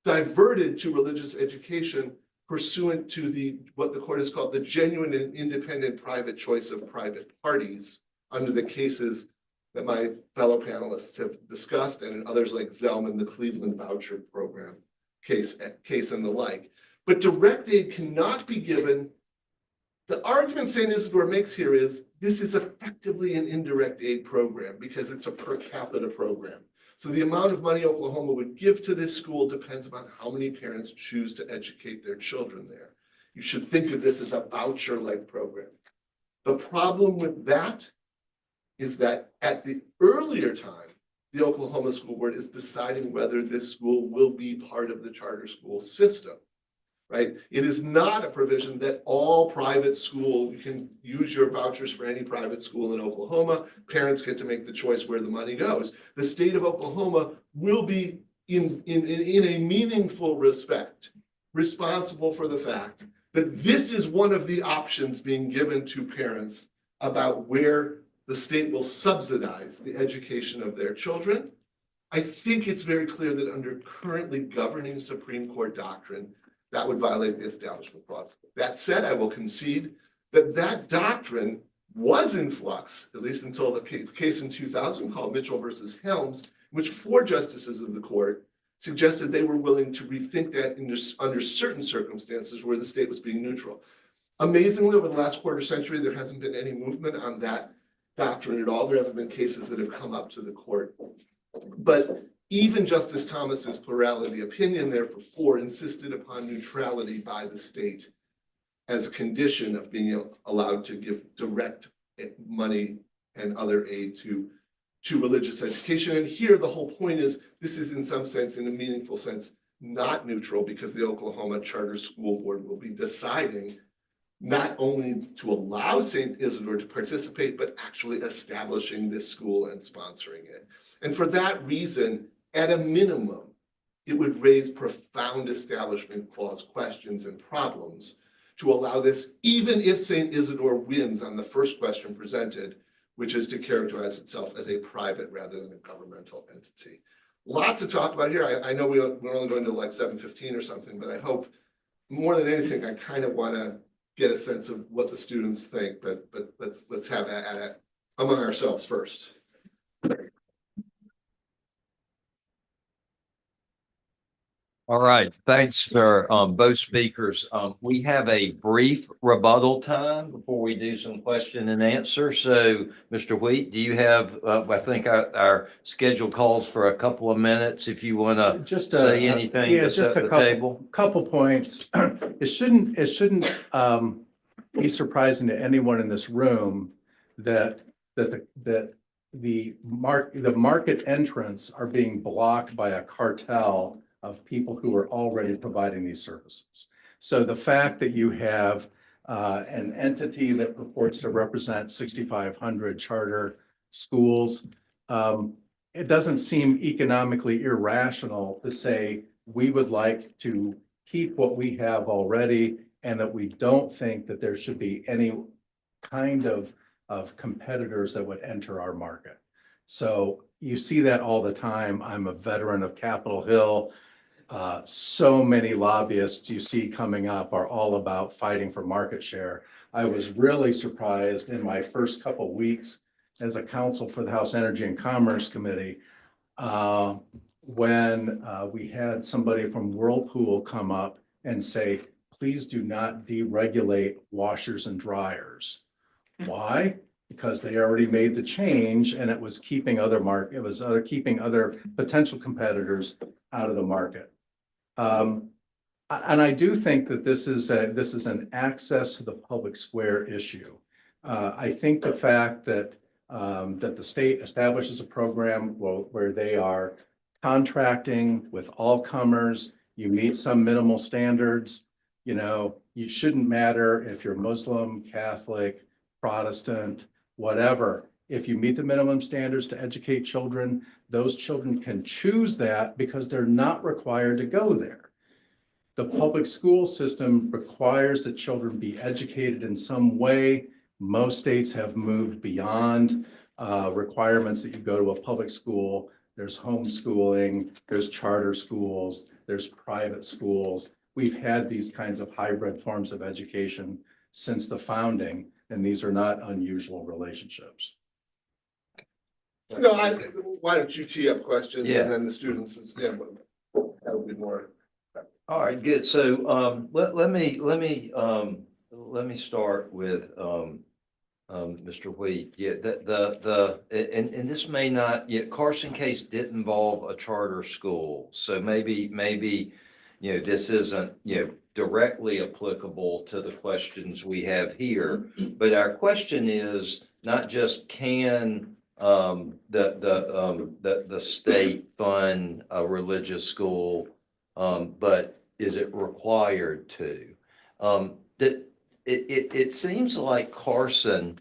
diverted to religious education pursuant to what the court has called the genuine and independent private choice of private parties under the cases that my fellow panelists have discussed, and in others like Zellman, the Cleveland voucher program case and the like. But direct aid cannot be given. The argument St. Isidore makes here is this is effectively an indirect aid program because it's a per capita program. So the amount of money Oklahoma would give to this school depends upon how many parents choose to educate their children there. You should think of this as a voucher-like program. The problem with that is that at the earlier time, the Oklahoma School Board is deciding whether this school will be part of the charter school system, right? It is not a provision that all private school, you can use your vouchers for any private school in Oklahoma. Parents get to make the choice where the money goes. The state of Oklahoma will be in a meaningful respect responsible for the fact that this is one of the options being given to parents about where the state will subsidize the education of their children. I think it's very clear that under currently governing Supreme Court doctrine, that would violate the Establishment Clause. That said, I will concede that that doctrine was in flux, at least until the case in 2000 called Mitchell versus Helms, in which 4 justices of the court suggested they were willing to rethink that under certain circumstances where the state was being neutral. Amazingly, over the last quarter century, there hasn't been any movement on that doctrine at all. There haven't been cases that have come up to the court. But even Justice Thomas's plurality opinion, therefore, 4 insisted upon neutrality by the state as a condition of being allowed to give direct money and other aid to religious education. And here the whole point is this is in some sense, in a meaningful sense, not neutral because the Oklahoma Charter School Board will be deciding not only to allow St. Isidore to participate, but actually establishing this school and sponsoring it. And for that reason, at a minimum, it would raise profound Establishment Clause questions and problems to allow this, even if St. Isidore wins on the first question presented, which is to characterize itself as a private rather than a governmental entity. Lots to talk about here. I know we're only going to like 7:15 or something, but I hope more than anything, I kind of want to get a sense of what the students think, but let's have at it among ourselves first. All right, thanks for both speakers. We have a brief rebuttal time before we do some question and answer. So, Mr. Wheat, do you have, I think our schedule calls for a couple of minutes if you want to say anything to set the table. Couple points. It shouldn't be surprising to anyone in this room that the market entrants are being blocked by a cartel of people who are already providing these services. So the fact that you have an entity that purports to represent 6,500 charter schools, it doesn't seem economically irrational to say we would like to keep what we have already and that we don't think that there should be any kind of competitors that would enter our market. So you see that all the time. I'm a veteran of Capitol Hill. So many lobbyists you see coming up are all about fighting for market share. I was really surprised in my first couple of weeks as a counsel for the House Energy and Commerce Committee when we had somebody from Whirlpool come up and say, please do not deregulate washers and dryers. Why? Because they already made the change and it was keeping keeping other potential competitors out of the market. And I do think that this is an access to the public square issue. I think the fact that that the state establishes a program where they are contracting with all comers, you meet some minimal standards. You know, you shouldn't matter if you're Muslim, Catholic, Protestant, whatever. If you meet the minimum standards to educate children, those children can choose that because they're not required to go there. The public school system requires that children be educated in some way. Most states have moved beyond requirements that you go to a public school. There's homeschooling, there's charter schools, there's private schools. We've had these kinds of hybrid forms of education since the founding, and these are not unusual relationships. No, why don't you tee up questions Yeah. and then the students, that would be more. All right, good. So let me start with Mr. Wheat. Yeah, and this may not, Carson case did involve a charter school. So maybe this isn't directly applicable to the questions we have here. But our question is not just can the state fund a religious school, but is it required to? It seems like Carson,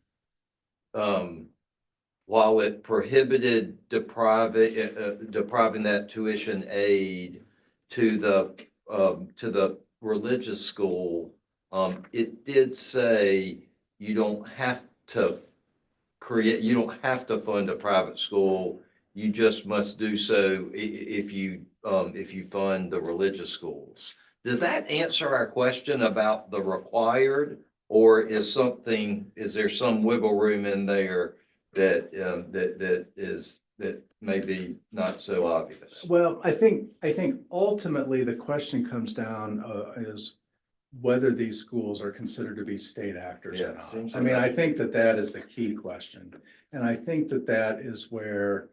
while it prohibited depriving that tuition aid to the religious school, it did say you don't have to fund a private school. You just must do so if you fund the religious schools. Does that answer our question about the required, or is there some wiggle room in there that may be not so obvious? Well, I think ultimately the question comes down is whether these schools are considered to be state actors or not. I mean, I think that is the key question. And I think that is where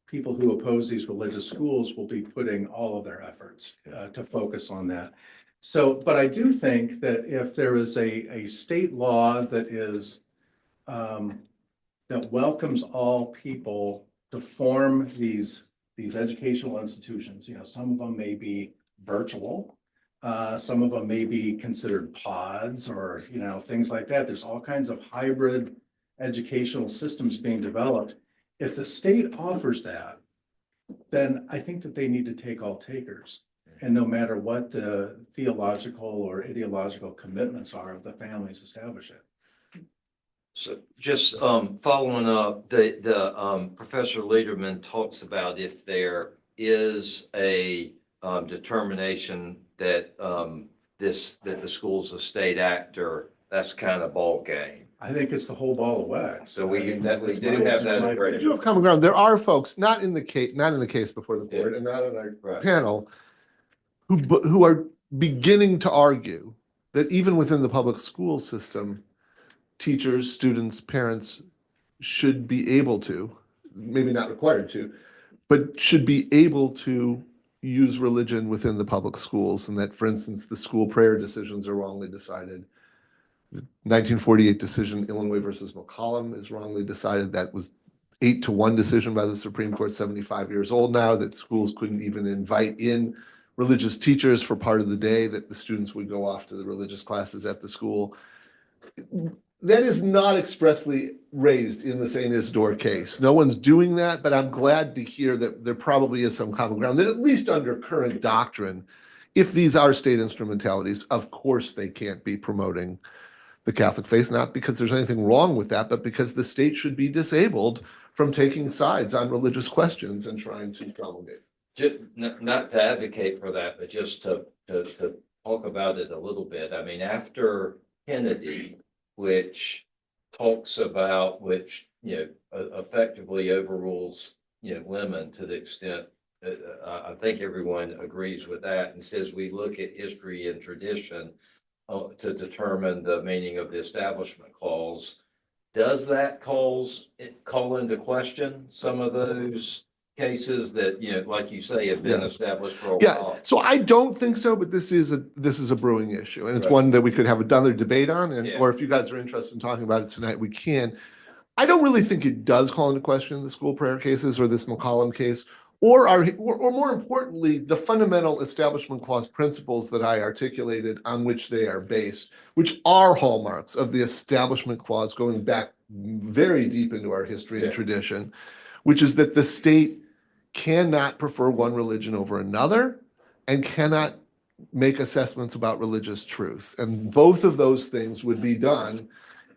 people who oppose these religious schools will be putting all of their efforts to focus on that. So, but I do think that if there is a state law that is that welcomes all people to form these educational institutions, some of them may be virtual, some of them may be considered pods or things like that. There's all kinds of hybrid educational systems being developed. If the state offers that, then I think that they need to take all takers. And no matter what the theological or ideological commitments are of the families, establish it. So just following up, the Professor Lederman talks about if there is a determination that the school's a state actor, that's kind of ball game. I think it's the whole ball of wax. So we do have that. You do have common ground. There are folks not in the case before the board and not in our panel who are beginning to argue that even within the public school system, teachers, students, parents should be able to, maybe not required to, but should be able to use religion within the public schools, and that, for instance, the school prayer decisions are wrongly decided. The 1948 decision, Illinois versus McCollum, is wrongly decided. That was 8-1 decision by the Supreme Court, 75 years old now, that schools couldn't even invite in religious teachers for part of the day, that the students would go off to the religious classes at the school. That is not expressly raised in the St. Isidore case. No one's doing that, but I'm glad to hear that there probably is some common ground, that at least under current doctrine, if these are state instrumentalities, of course they can't be promoting the Catholic faith, not because there's anything wrong with that, but because the state should be disabled from taking sides on religious questions and trying to promulgate. Just not to advocate for that, but just to talk about it a little bit. I mean, after Kennedy, which effectively overrules lemon to the extent, I think everyone agrees with that and says we look at history and tradition to determine the meaning of the Establishment Clause. Does that call into question some of those cases that, like you say, have been Yeah. established for a Yeah, while? so I don't think so, but this is a brewing issue, and it's Right. one that we could have another debate on, and Yeah. or if you guys are interested in talking about it tonight, we can. I don't really think it does call into question the school prayer cases or this McCollum case, or more importantly, the fundamental Establishment Clause principles that I articulated on which they are based, which are hallmarks of the Establishment Clause going back very deep into our history and Yeah. tradition, which is that the state cannot prefer one religion over another and cannot make assessments about religious truth. And both of those things would be done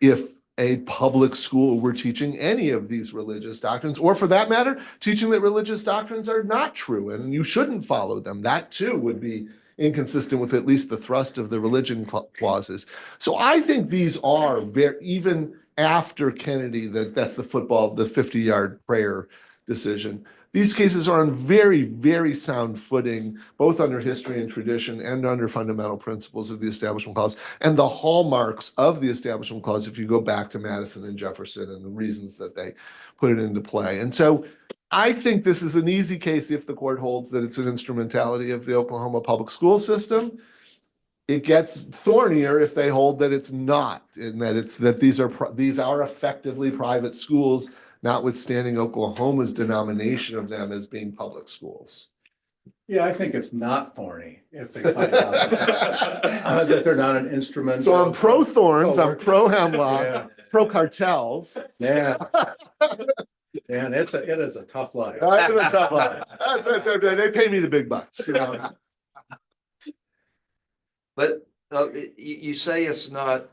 if a public school were teaching any of these religious doctrines, or for that matter, teaching that religious doctrines are not true and you shouldn't follow them. That too would be inconsistent with at least the thrust of the religion clauses. So I think these are very, even after Kennedy, that's the 50-yard prayer decision. These cases are on very, very sound footing, both under history and tradition and under fundamental principles of the Establishment Clause and the hallmarks of the Establishment Clause, if you go back to Madison and Jefferson and the reasons that they put it into play. And so I think this is an easy case if the court holds that it's an instrumentality of the Oklahoma public school system. It gets thornier if they hold that it's not, and that these are effectively private schools, notwithstanding Oklahoma's denomination of them as being public schools. Yeah, I think it's not thorny if they find out that they're not an instrument. So I'm pro thorns, I'm pro hemlock, Yeah. pro cartels. Yeah. And it is a tough life. That's a tough life. They pay me the big bucks, But you say it's not,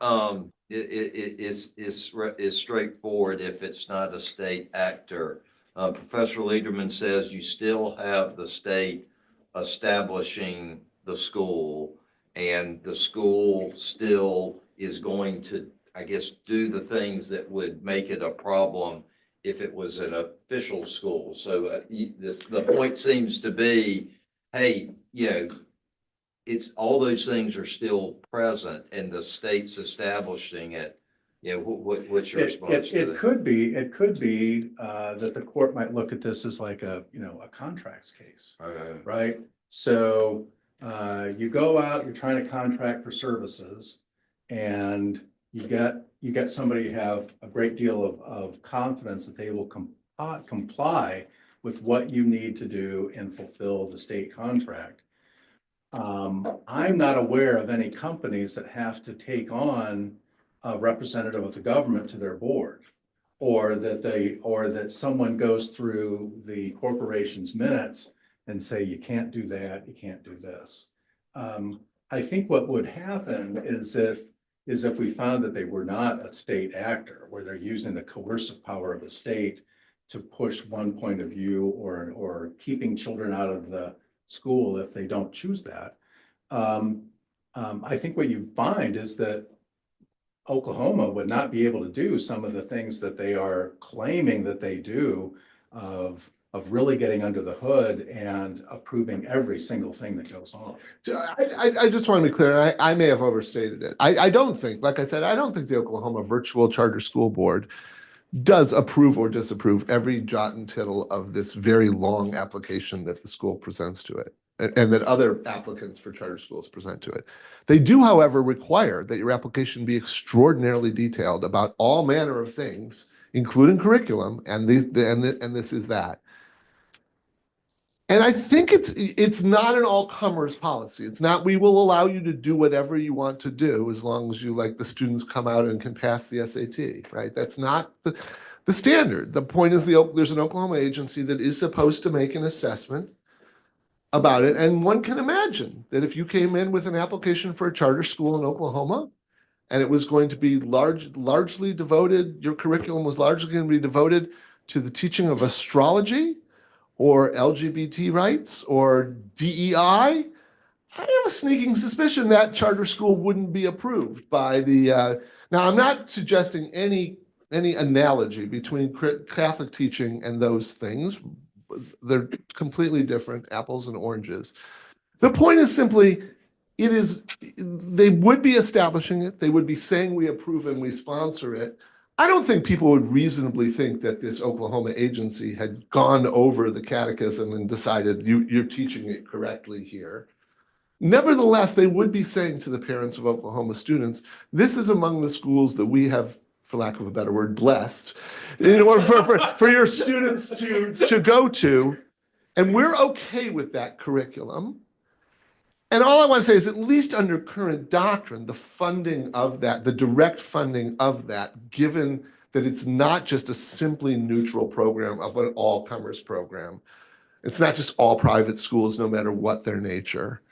it's straightforward if it's not a state actor. Professor Lederman says you still have the state establishing the school, and the school still is going to, I guess, do the things that would make it a problem if it was an official school. So the point seems to be, hey, it's all those things are still present and the state's establishing it. What's your response to that? It could be that the court might look at this as like a contracts case, right? So you go out, you're trying to contract for services, and you get somebody you have a great deal of confidence that they will comply with what you need to do and fulfill the state contract. I'm not aware of any companies that have to take on a representative of the government to their board, or that someone goes through the corporation's minutes and say, you can't do that, you can't do this. I think what would happen is if we found that they were not a state actor, where they're using the coercive power of the state to push one point of view, or keeping children out of the school if they don't choose that. I think what you find is that Oklahoma would not be able to do some of the things that they are claiming that they do, of really getting under the hood and approving every single thing that goes on. I just want to be clear, I may have overstated it. I don't think, like I said, I don't think the Oklahoma Virtual Charter School Board does approve or disapprove every jot and tittle of this very long application that the school presents to it, and that other applicants for charter schools present to it. They do, however, require that your application be extraordinarily detailed about all manner of things, including curriculum, and this is that. And I think it's not an all-comers policy. It's not, we will allow you to do whatever you want to do as long as you, like, the students come out and can pass the SAT, right? That's not the standard. The point is there's an Oklahoma agency that is supposed to make an assessment about it. And one can imagine that if you came in with an application for a charter school in Oklahoma, and it was going to be largely devoted, your curriculum was largely going to be devoted to the teaching of astrology, or LGBT rights, or DEI, I have a sneaking suspicion that charter school wouldn't be approved by the, now I'm not suggesting any any analogy between Catholic teaching and those things. They're completely different, apples and oranges. The point is simply, they would be establishing it. They would be saying we approve and we sponsor it. I don't think people would reasonably think that this Oklahoma agency had gone over the catechism and decided you're teaching it correctly here. Nevertheless, they would be saying to the parents of Oklahoma students, this is among the schools that we have, for lack of a better word, blessed, for your students to go to. And we're okay with that curriculum. And all I want to say is, at least under current doctrine, the funding of that, the direct funding of that, given that it's not just a simply neutral program of an all-comers program. It's not just all private schools, no matter what their nature.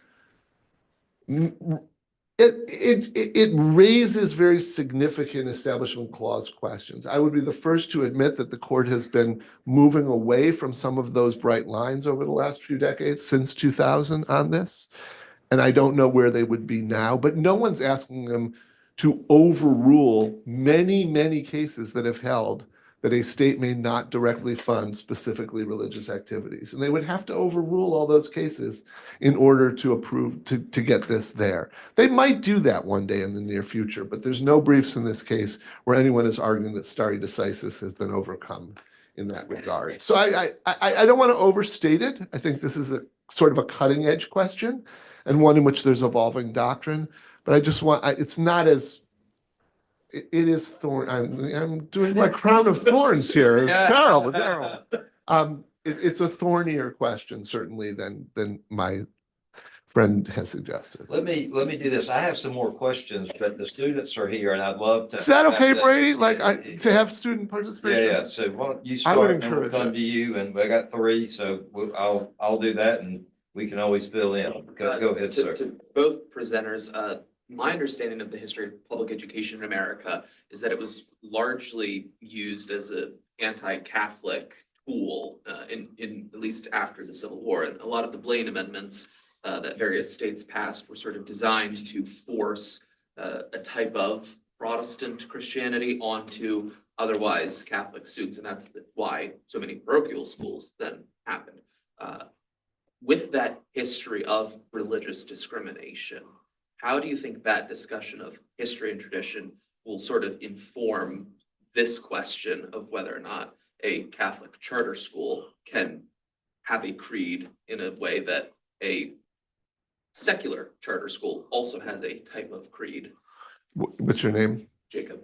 It raises very significant Establishment Clause questions. I would be the first to admit that the court has been moving away from some of those bright lines over the last few decades, since 2000 on this. And I don't know where they would be now, but no one's asking them to overrule many, many cases that have held that a state may not directly fund specifically religious activities. And they would have to overrule all those cases in order to approve, to get this there. They might do that one day in the near future, but there's no briefs in this case where anyone is arguing that stare decisis has been overcome in that regard. So I don't want to overstate it. I think this is a sort of a cutting edge question, and one in which there's evolving doctrine. But I just want, it's not as, it is thorn. I'm doing my crown of thorns here. It's terrible, terrible. It's a thornier question, certainly, than my friend has suggested. Let me do this. I have some more questions, but the students are here and I'd love to. Is that okay, have Brady? To have student participation? Yeah. So why don't you I would start and we'll encourage come it. to you, and I got three, so I'll do that and we can always fill in. Go ahead, sir. To both presenters, my understanding of the history of public education in America is that it was largely used as an anti-Catholic tool in at least after the Civil War. And a lot of the Blaine amendments that various states passed were sort of designed to force a type of Protestant Christianity onto otherwise Catholic students. And that's why so many parochial schools then happened. With that history of religious discrimination, how do you think that discussion of history and tradition will sort of inform this question of whether or not a Catholic charter school can have a creed in a way that a secular charter school also has a type of creed? What's your name? Jacob.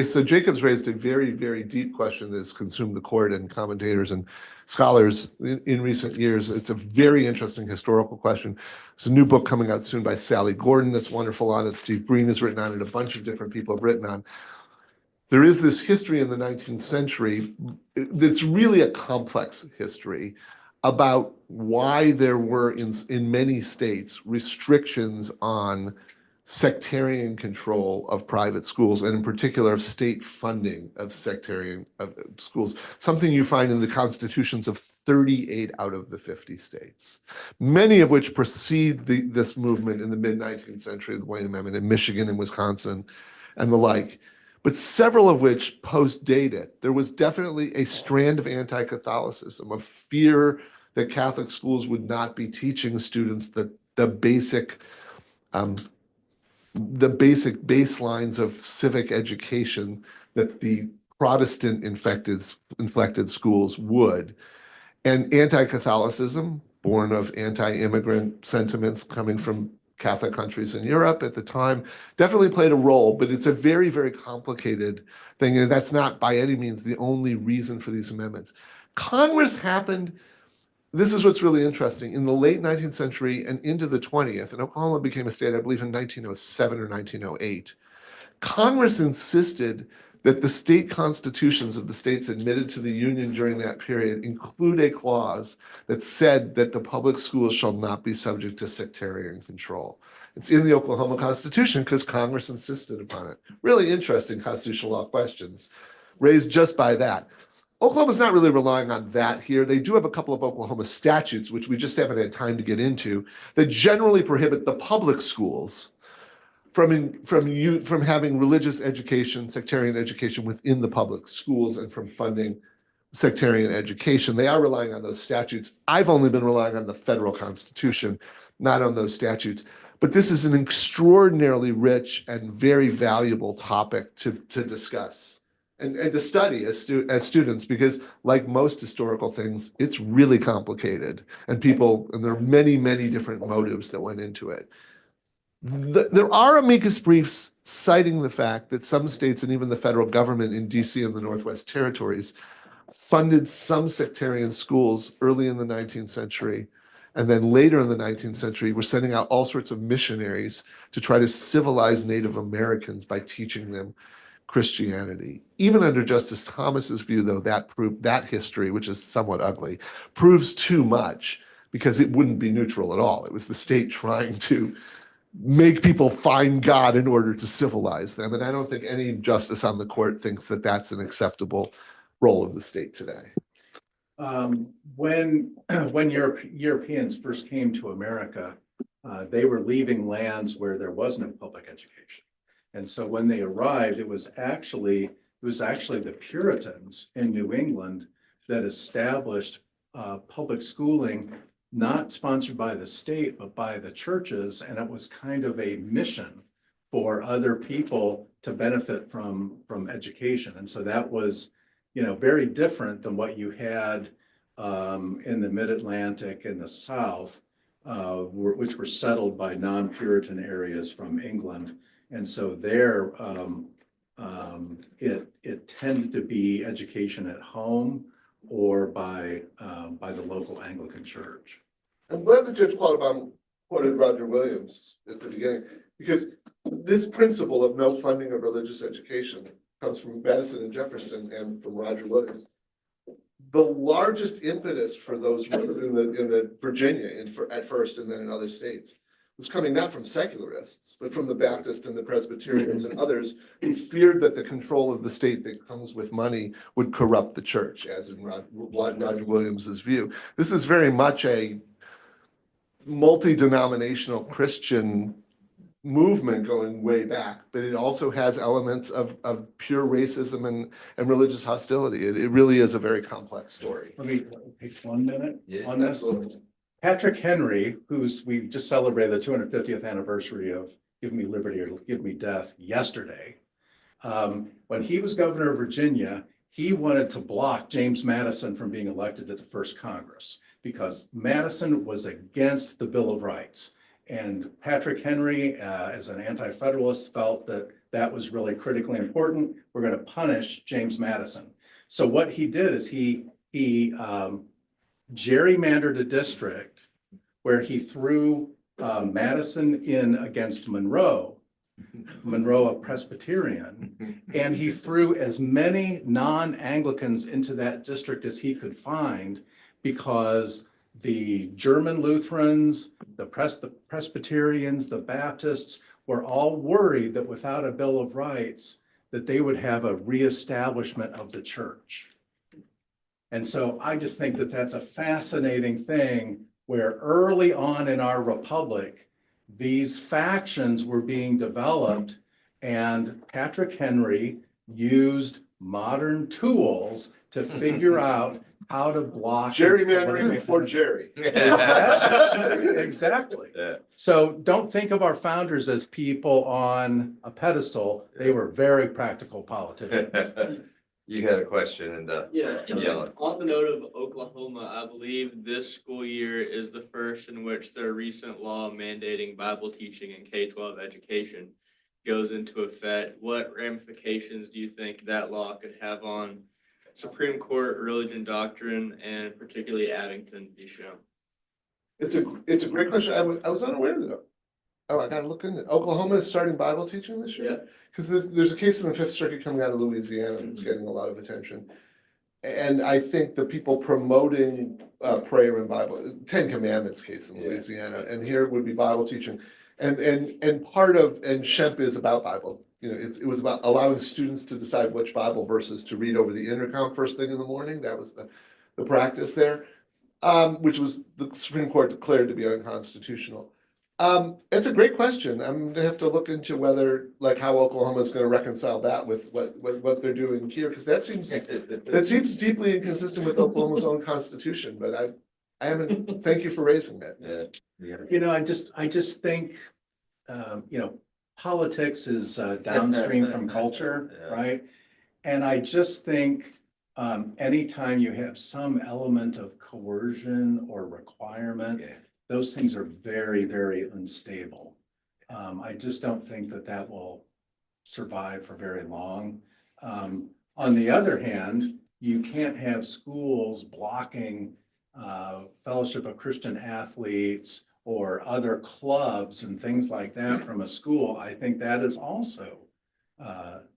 So Jacob's raised a very, very deep question that has consumed the court and commentators and scholars in recent years. It's a very interesting historical question. There's a new book coming out soon by Sally Gordon that's wonderful on it. Steve Breen has written on it. A bunch of different people have written on. There is this history in the 19th century that's really a complex history about why there were in many states restrictions on sectarian control of private schools, and in particular of state funding of sectarian schools, something you find in the constitutions of 38 out of the 50 states, many of which precede this movement in the mid-19th century, the Wayne Amendment in Michigan and Wisconsin and the like, but several of which post-date it. There was definitely a strand of anti-Catholicism, of fear that Catholic schools would not be teaching students the basic baselines of civic education that the Protestant inflected schools would. And anti-Catholicism, born of anti-immigrant sentiments coming from Catholic countries in Europe at the time, definitely played a role, but it's a very, very complicated thing. And that's not by any means the only reason for these amendments. Congress happened. This is what's really interesting. In the late 19th century and into the 20th, and Oklahoma became a state, I believe, in 1907 or 1908, Congress insisted that the state constitutions of the states admitted to the Union during that period include a clause that said that the public schools shall not be subject to sectarian control. It's in the Oklahoma Constitution because Congress insisted upon it. Really interesting constitutional law questions raised just by that. Oklahoma's not really relying on that here. They do have a couple of Oklahoma statutes, which we just haven't had time to get into, that generally prohibit the public schools from having religious education, sectarian education within the public schools and from funding sectarian education. They are relying on those statutes. I've only been relying on the federal constitution, not on those statutes. But this is an extraordinarily rich and very valuable topic to discuss and to study as students, because like most historical things, it's really complicated and there are many, many different motives that went into it. There are amicus briefs citing the fact that some states and even the federal government in DC and the Northwest Territories funded some sectarian schools early in the 19th century. And then later in the 19th century, were sending out all sorts of missionaries to try to civilize Native Americans by teaching them Christianity. Even under Justice Thomas's view, though, that history, which is somewhat ugly, proves too much because it wouldn't be neutral at all. It was the state trying to make people find God in order to civilize them. And I don't think any justice on the court thinks that that's an acceptable role of the state today. When Europeans first came to America, they were leaving lands where there was no public education. And so when they arrived, it was actually the Puritans in New England that established public schooling, not sponsored by the state, but by the churches. And it was kind of a mission for other people to benefit from education. And so that was, very different than what you had in the Mid-Atlantic and the South, which were settled by non-Puritan areas from England. And so there, it tended to be education at home or by the local Anglican church. I'm glad that Judge Quattlebaum quoted Roger Williams at the beginning, because this principle of no funding of religious education comes from Madison and Jefferson and from Roger Williams. The largest impetus for those in the Virginia at first and then in other states was coming not from secularists, but from the Baptists and the Presbyterians and others who feared that the control of the state that comes with money would corrupt the church, as in Roger Williams's view. This is very much a multi-denominational Christian movement going way back, but it also has elements of pure racism and religious hostility. It really is a very complex story. Let me take 1 minute on this. Absolutely. Patrick Henry, we just celebrated the 250th anniversary of Give Me Liberty or Give Me Death yesterday. When he was governor of Virginia, he wanted to block James Madison from being elected to the first Congress because Madison was against the Bill of Rights. And Patrick Henry, as an anti-federalist, felt that that was really critically important. We're going to punish James Madison. So what he did is he gerrymandered a district where he threw Madison in against Monroe, a Presbyterian, and he threw as many non-Anglicans into that district as he could find, because the German Lutherans, the Presbyterians, the Baptists were all worried that without a Bill of Rights, that they would have a reestablishment of the church. And so I just think that that's a fascinating thing where early on in our republic, these factions were being developed, and Patrick Henry used modern tools to figure out how to block Gerrymandering before Jerry. Exactly. Yeah. So don't think of our founders as people on a pedestal. They were very practical politicians. You had a question in the Yeah, yellow. on the note of Oklahoma, I believe this school year is the first in which their recent law mandating Bible teaching in K-12 education goes into effect. What ramifications do you think that law could have on Supreme Court religion doctrine and particularly Abington v. Show? It's a great question. I was unaware of that. Oh, I gotta look into it. Oklahoma is starting Bible teaching this year? Yeah. Because there's a case in the Fifth Circuit coming out of Louisiana that's getting a lot of attention. And I think the people promoting prayer and Bible, Ten Commandments case in Louisiana, and here would be Bible teaching. And part of, and Shemp is about Bible. It was about allowing students to decide which Bible verses to read over the intercom first thing in the morning. That was the practice there, which was the Supreme Court declared to be unconstitutional. It's a great question. I'm gonna have to look into whether, like, how Oklahoma is gonna reconcile that with what they're doing here, because that seems deeply inconsistent with Oklahoma's own constitution, but I haven't, thank you for raising it. You know, I just think, you know, politics is downstream from culture, Yeah. right? And I just think, anytime you have some element of coercion or requirement, those things are very, very unstable. I just don't think that that will survive for very long. On the other hand, you can't have schools blocking Fellowship of Christian Athletes or other clubs and things like that from a school. I think that is also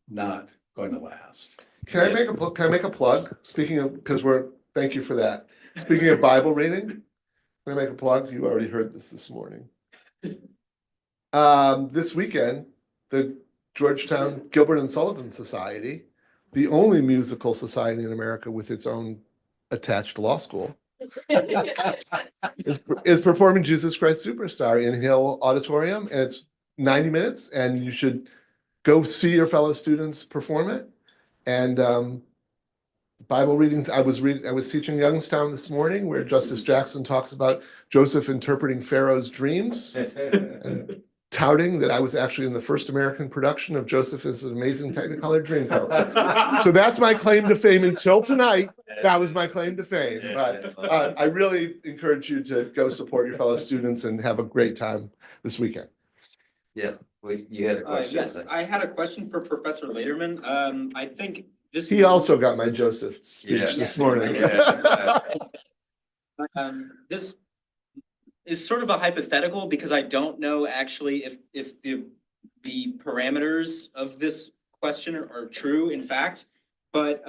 not going to last. Can I make a plug? Speaking of, because thank you for that. Speaking of Bible reading, can I make a plug? You already heard this morning. This weekend, the Georgetown Gilbert and Sullivan Society, the only musical society in America with its own attached law school, is performing Jesus Christ Superstar in Hill Auditorium, and it's 90 minutes, and you should go see your fellow students perform it. And Bible readings, I was teaching Youngstown this morning, where Justice Jackson talks about Joseph interpreting Pharaoh's dreams and touting that I was actually in the first American production of Joseph is an Amazing Technicolor Dreamcoat. So that's my claim to fame until tonight. That was my claim to fame. But I really encourage you to go support your fellow students and have a great time this weekend. Yeah, you had a question. Yes, I had a question for Professor Lederman. I think this. He also got my Joseph speech Yeah. this Yes. morning. This is sort of a hypothetical because I don't know actually if the parameters of this question are true, in fact. But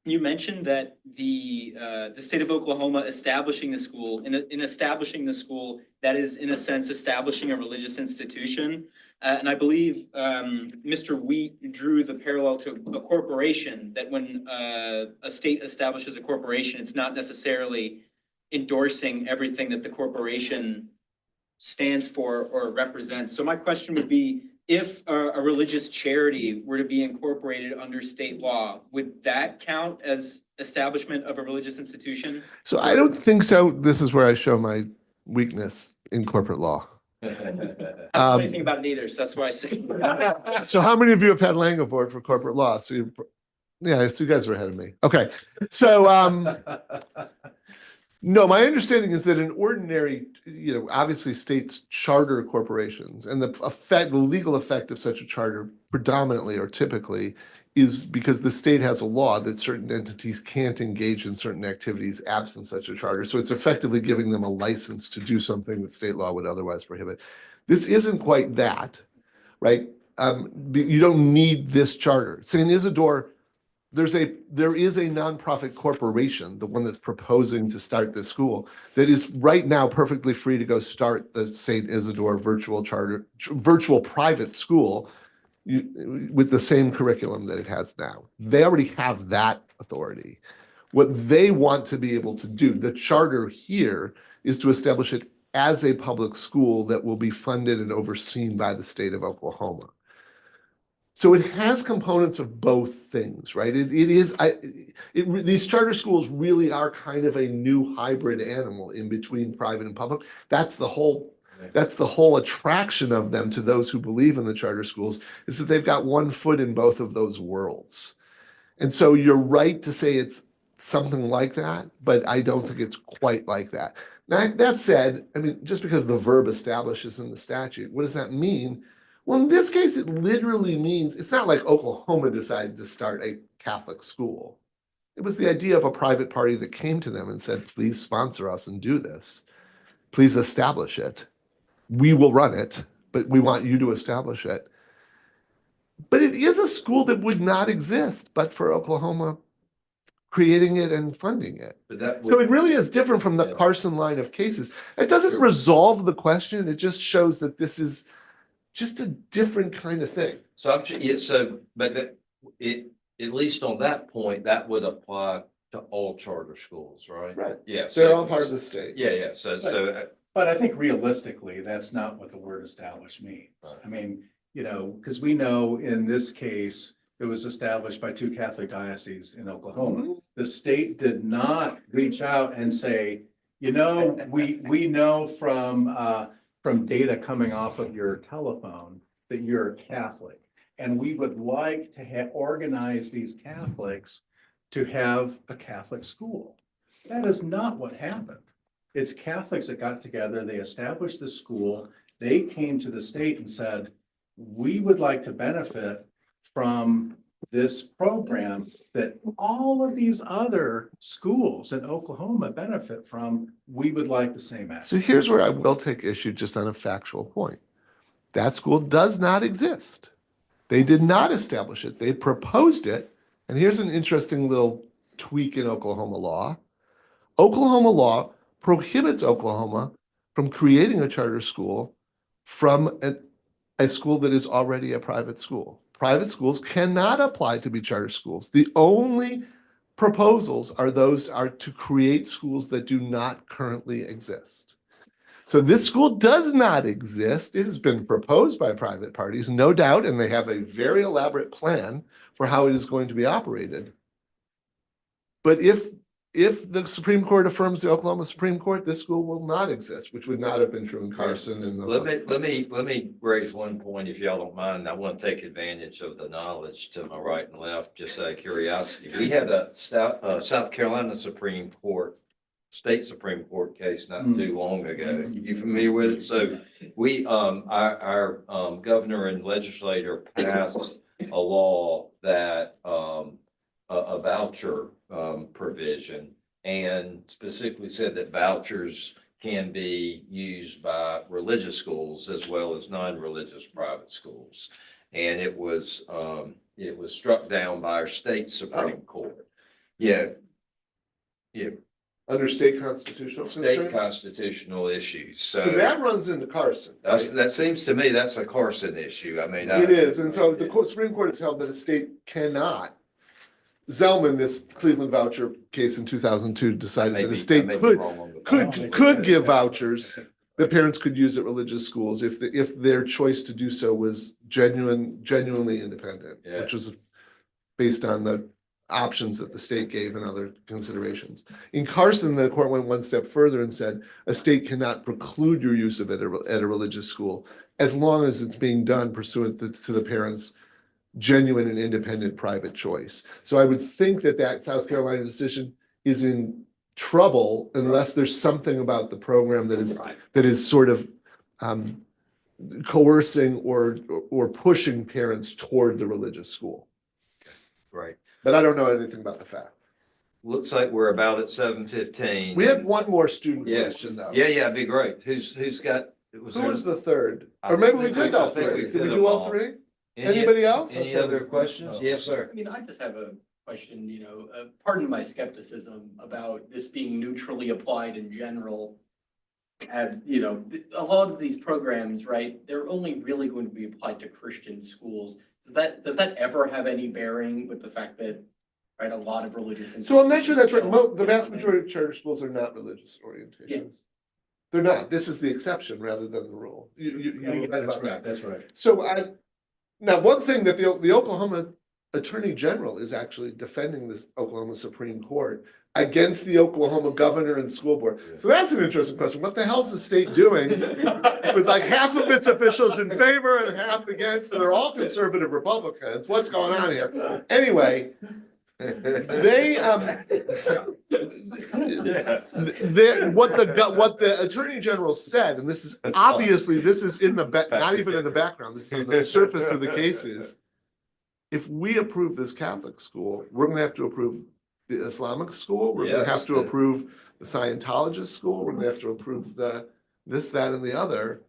you mentioned that the state of Oklahoma establishing the school, in establishing the school, that is in a sense establishing a religious institution. And I believe Mr. Wheat drew the parallel to a corporation, that when a state establishes a corporation, it's not necessarily endorsing everything that the corporation stands for or represents. So my question would be, if a religious charity were to be incorporated under state law, would that count as establishment of a religious institution? So I don't think so. This is where I show my weakness in corporate law. I don't know anything about it either, so that's why I say. So how many of you have had Langevord for corporate law? So you guys are ahead of me. Okay. So no, my understanding is that in ordinary, obviously states charter corporations, and the legal effect of such a charter predominantly or typically is because the state has a law that certain entities can't engage in certain activities absent such a charter. So it's effectively giving them a license to do something that state law would otherwise prohibit. This isn't quite that, right? You don't need this charter. St. Isidore, there is a nonprofit corporation, the one that's proposing to start this school, that is right now perfectly free to go start the St. Isidore virtual private school with the same curriculum that it has now. They already have that authority. What they want to be able to do, the charter here, is to establish it as a public school that will be funded and overseen by the state of Oklahoma. So it has components of both things, right? These charter schools really are kind of a new hybrid animal in between private and public. That's the whole attraction of them to those who believe in the charter schools, is that they've got one foot in both of those worlds. And so you're right to say it's something like that, but I don't think it's quite like that. Now, that said, I mean, just because the verb establishes in the statute, what does that mean? Well, in this case, it literally means, it's not like Oklahoma decided to start a Catholic school. It was the idea of a private party that came to them and said, please sponsor us and do this. Please establish it. We will run it, but we want you to establish it. But it is a school that would not exist but for Oklahoma creating it and funding it. So it really is different from the Carson line of cases. It doesn't resolve the question. It just shows that this is just a different kind of thing. So at least on that point, that would apply to all charter schools, right? Right. Yeah. They're all part of the state. Yeah, yeah. So But I think realistically, that's not what the word established means. I mean, because we know in this case, it was established by two Catholic dioceses in Oklahoma. The state did not reach out and say, we know from data coming off of your telephone that you're Catholic. And we would like to organize these Catholics to have a Catholic school. That is not what happened. It's Catholics that got together, they established the school, they came to the state and said, we would like to benefit from this program that all of these other schools in Oklahoma benefit from. We would like the same access. So here's where I will take issue just on a factual point. That school does not exist. They did not establish it. They proposed it. And here's an interesting little tweak in Oklahoma law. Oklahoma law prohibits Oklahoma from creating a charter school from a school that is already a private school. Private schools cannot apply to be charter schools. The only proposals are to create schools that do not currently exist. So this school does not exist. It has been proposed by private parties, no doubt, and they have a very elaborate plan for how it is going to be operated. But if the Supreme Court affirms the Oklahoma Supreme Court, this school will not exist, which would not have been true in Carson and those. Let me raise one point, if y'all don't mind. I want to take advantage of the knowledge to my right and left, just out of curiosity. We had a South Carolina Supreme Court, state Supreme Court case not too long ago. You familiar with it? So we, our governor and legislator passed a law that a voucher provision, and specifically said that vouchers can be used by religious schools as well as non-religious private schools. And it was struck down by our state Supreme Court. Yeah. Under state constitutional State constitutional issues. So So that runs into Carson. Right? that seems to me that's a Carson issue. I mean, It is. And so the Supreme Court has held that a state cannot. Zellman, this Cleveland voucher case in 2002, decided that a state could give vouchers that parents could use at religious schools if their choice to do so was genuinely independent, Yeah. which was based on the options that the state gave and other considerations. In Carson, the court went one step further and said a state cannot preclude your use of it at a religious school as long as it's being done pursuant to the parents' genuine and independent private choice. So I would think that South Carolina decision is in trouble unless there's something about the program that is sort of coercing or pushing parents toward the religious school. Right. But I don't know anything about the fact. Looks like we're about at 7:15. We had one more student question though. Yeah, it'd be great. Who's got? Who was the third? I Or maybe think we did all I think three. we Did we did do all them all. three? Anybody else? Any other questions? Yes, sir. I mean, I just have a question, pardon my skepticism about this being neutrally applied in general. As, a lot of these programs, right, they're only really going to be applied to Christian schools. Does that ever have any bearing with the fact that, right, a lot of religious So I'm not sure that's right. institutions The vast don't- majority of charter schools are not religious orientations. They're not. This is the exception rather than the rule. You're right about that. That's right. So now one thing that the Oklahoma Attorney General is actually defending this Oklahoma Supreme Court against the Oklahoma governor and school board. So that's an interesting question. What the hell's the state doing with like half of its officials in favor and half against? And they're all conservative Republicans. What's going on here? Anyway, what the Attorney General said, and this is obviously in the not even in the background, this is on the surface of the case, is if we approve this Catholic school, we're gonna have to approve the Islamic school, we're gonna have to approve the Scientologist school, we're gonna have to approve this, that, and the other.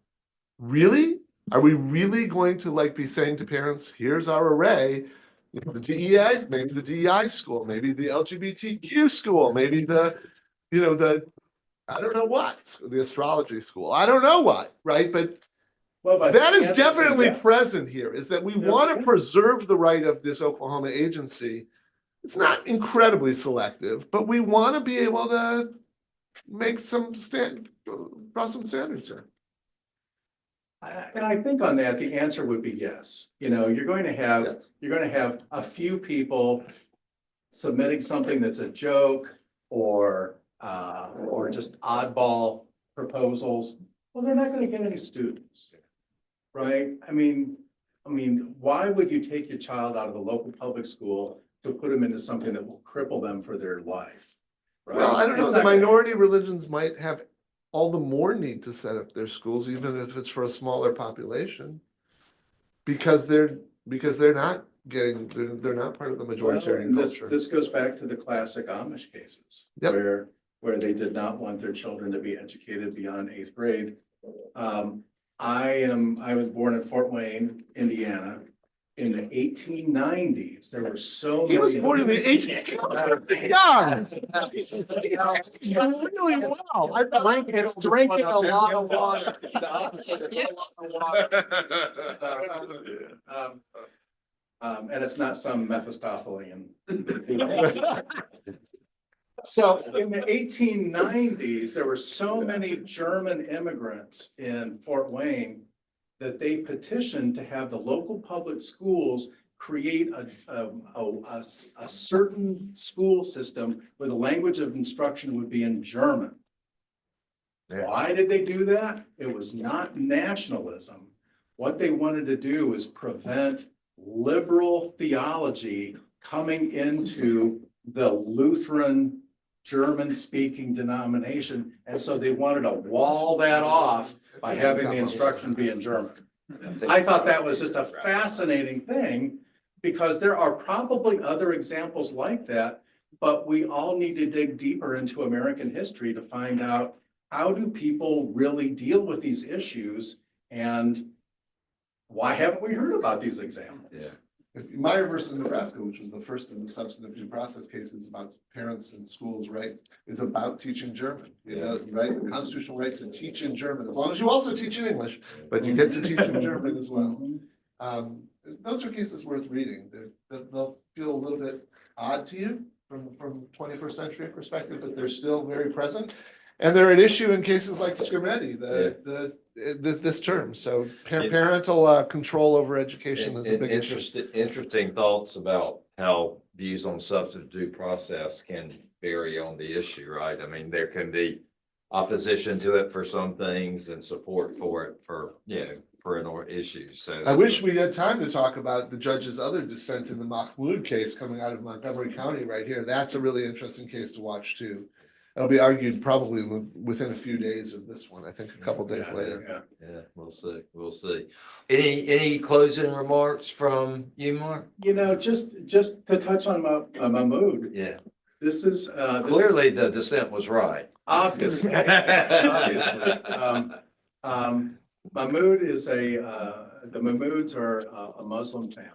Really? Are we really going to be saying to parents, here's our array? The DEI, maybe the DEI school, maybe the LGBTQ school, maybe the I don't know what, the astrology school, I don't know what, right? But that is definitely present here, is that we want to preserve the right of this Oklahoma agency. It's not incredibly selective, but we want to be able to make draw some standards here. And I think on that, the answer would be yes. You know, you're going to have, Yes. you're going to have a few people submitting something that's a joke or just oddball proposals. Well, they're not going to get any students, right? I mean, why would you take your child out of the local public school to put them into something that will cripple them for their life? Right? Well, I don't know, It's the not gonna- minority religions might have all the more need to set up their schools, even if it's for a smaller population. Because they're not they're not part of the majoritarian Well, culture. This goes back to the classic Amish cases. Yep. Where they did not want their children to be educated beyond 8th grade. I was born in Fort Wayne, Indiana. In the 1890s, there were so many. He was born in the 18th. Yeah. He's really well. It's drinking a lot of water. And it's not some Mephistophelian. So in the 1890s, there were so many German immigrants in Fort Wayne that they petitioned to have the local public schools create a certain school system where the language of instruction would be in German. Yeah. Why did they do that? It was not nationalism. What they wanted to do was prevent liberal theology coming into the Lutheran German-speaking denomination. And so they wanted to wall that off by having the instruction be in German. I thought that was just a fascinating thing because there are probably other examples like that, but we all need to dig deeper into American history to find out how do people really deal with these issues and why haven't we heard about these examples? Yeah. Meyer versus Nebraska, which was the first of the substantive due process cases about parents and schools' rights, is about teaching German. You know, right? The constitutional right to teach in German, as long as you also teach in English, but you get to teach in German as well. Those are cases worth reading. They'll feel a little bit odd to you from 21st century perspective, but they're still very present. And they're an issue in cases like Scrimetti, this term. So parental control over education is a big issue. Interesting thoughts about how views on substantive due process can vary on the issue, right? I mean, there can be opposition to it for some things and support for it for, parental issues. So I wish we had time to talk about the judge's other dissent in the Mahmoud case coming out of Montgomery County right here. That's a really interesting case to watch too. It'll be argued probably within a few days of this one. I think a couple days later. Yeah, we'll see. We'll see. Any closing remarks from you, Mark? You know, just to touch on Mahmoud, Yeah. this is Clearly, the dissent was right. obviously. Mahmoud is the Mahmouds are a Muslim family.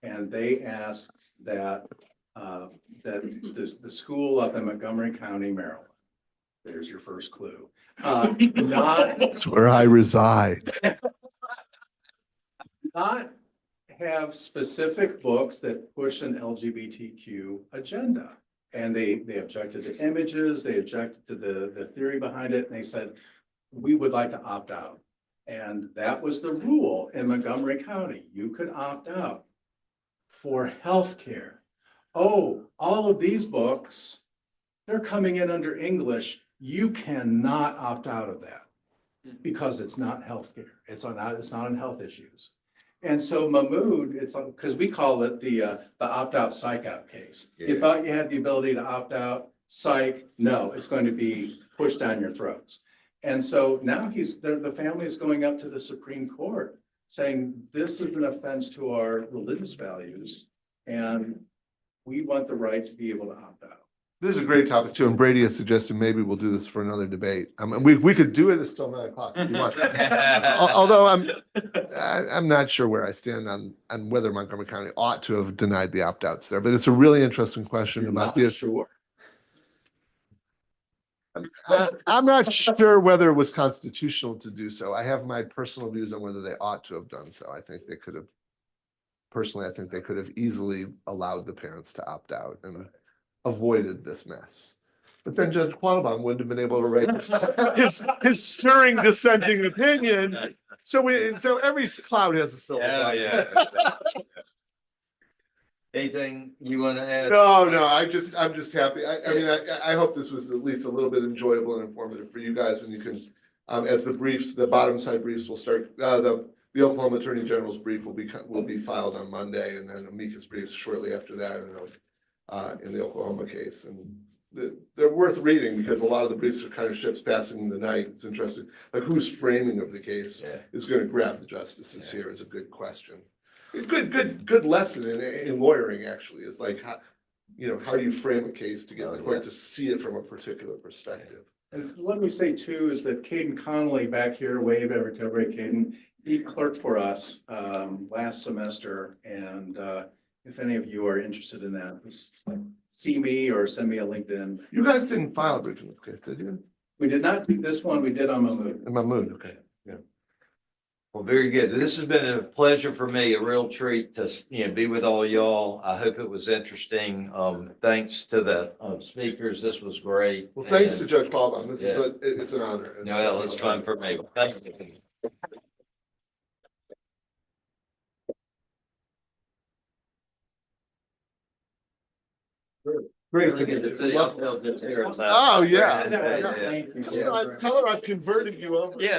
And they ask that the school up in Montgomery County, Maryland, there's your first clue. That's where I reside. Not have specific books that push an LGBTQ agenda. And they objected to images, they objected to the theory behind it, and they said, we would like to opt out. And that was the rule in Montgomery County. You could opt out for healthcare. Oh, all of these books, they're coming in under English. You cannot opt out of that because it's not healthcare. It's not on health issues. And so Mahmoud, it's like, because we call it the opt-out psych-out case. You Yeah. thought you had the ability to opt out, psych, no, it's going to be pushed down your throats. And so now the family is going up to the Supreme Court saying this is an offense to our religious values and we want the right to be able to opt out. This is a great topic too, and Brady has suggested maybe we'll do this for another debate. We could do it, it's still 9 o'clock if you want. Although I'm not sure where I stand on whether Montgomery County ought to have denied the opt-outs there, but it's a really interesting question about the. Sure. I'm not sure whether it was constitutional to do so. I have my personal views on whether they ought to have done so. I think they could have, personally, I think they could have easily allowed the parents to opt out and avoided this mess. but then Judge Quattlebaum wouldn't have been able to write his stirring dissenting opinion. So every cloud has a silver lining. Anything you want to add? No, I'm just happy. I mean, I hope this was at least a little bit enjoyable and informative for you guys, and you can, as the bottom side briefs will start, the Oklahoma Attorney General's brief will be filed on Monday, and then amicus briefs shortly after that, in the Oklahoma case, and they're worth reading because a lot of the briefs are kind of ships passing in the night. It's interesting, like whose framing of the case is going to grab the justices here is a good question. Good lesson in lawyering, actually, is like how do you frame a case to get the court to see it from a particular perspective. And let me say too, is that Caden Connolly back here, wave everybody, Caden, he clerked for us last semester. And if any of you are interested in that, please see me or send me a LinkedIn. You guys didn't file a brief in this case, did you? We did not do this one, we did on Mahmood. In Mahmood, okay. Well, very good. This has been a pleasure for me, a real treat to, be with all y'all. I hope it was interesting. Thanks to the speakers. This was great. Well, thanks to And, Judge Quattlebaum. It's an honor. No, it's fun for me. Thank you. Great. Really good to see you. Oh, yeah. Yeah. Tell her I've converted you over. Yeah,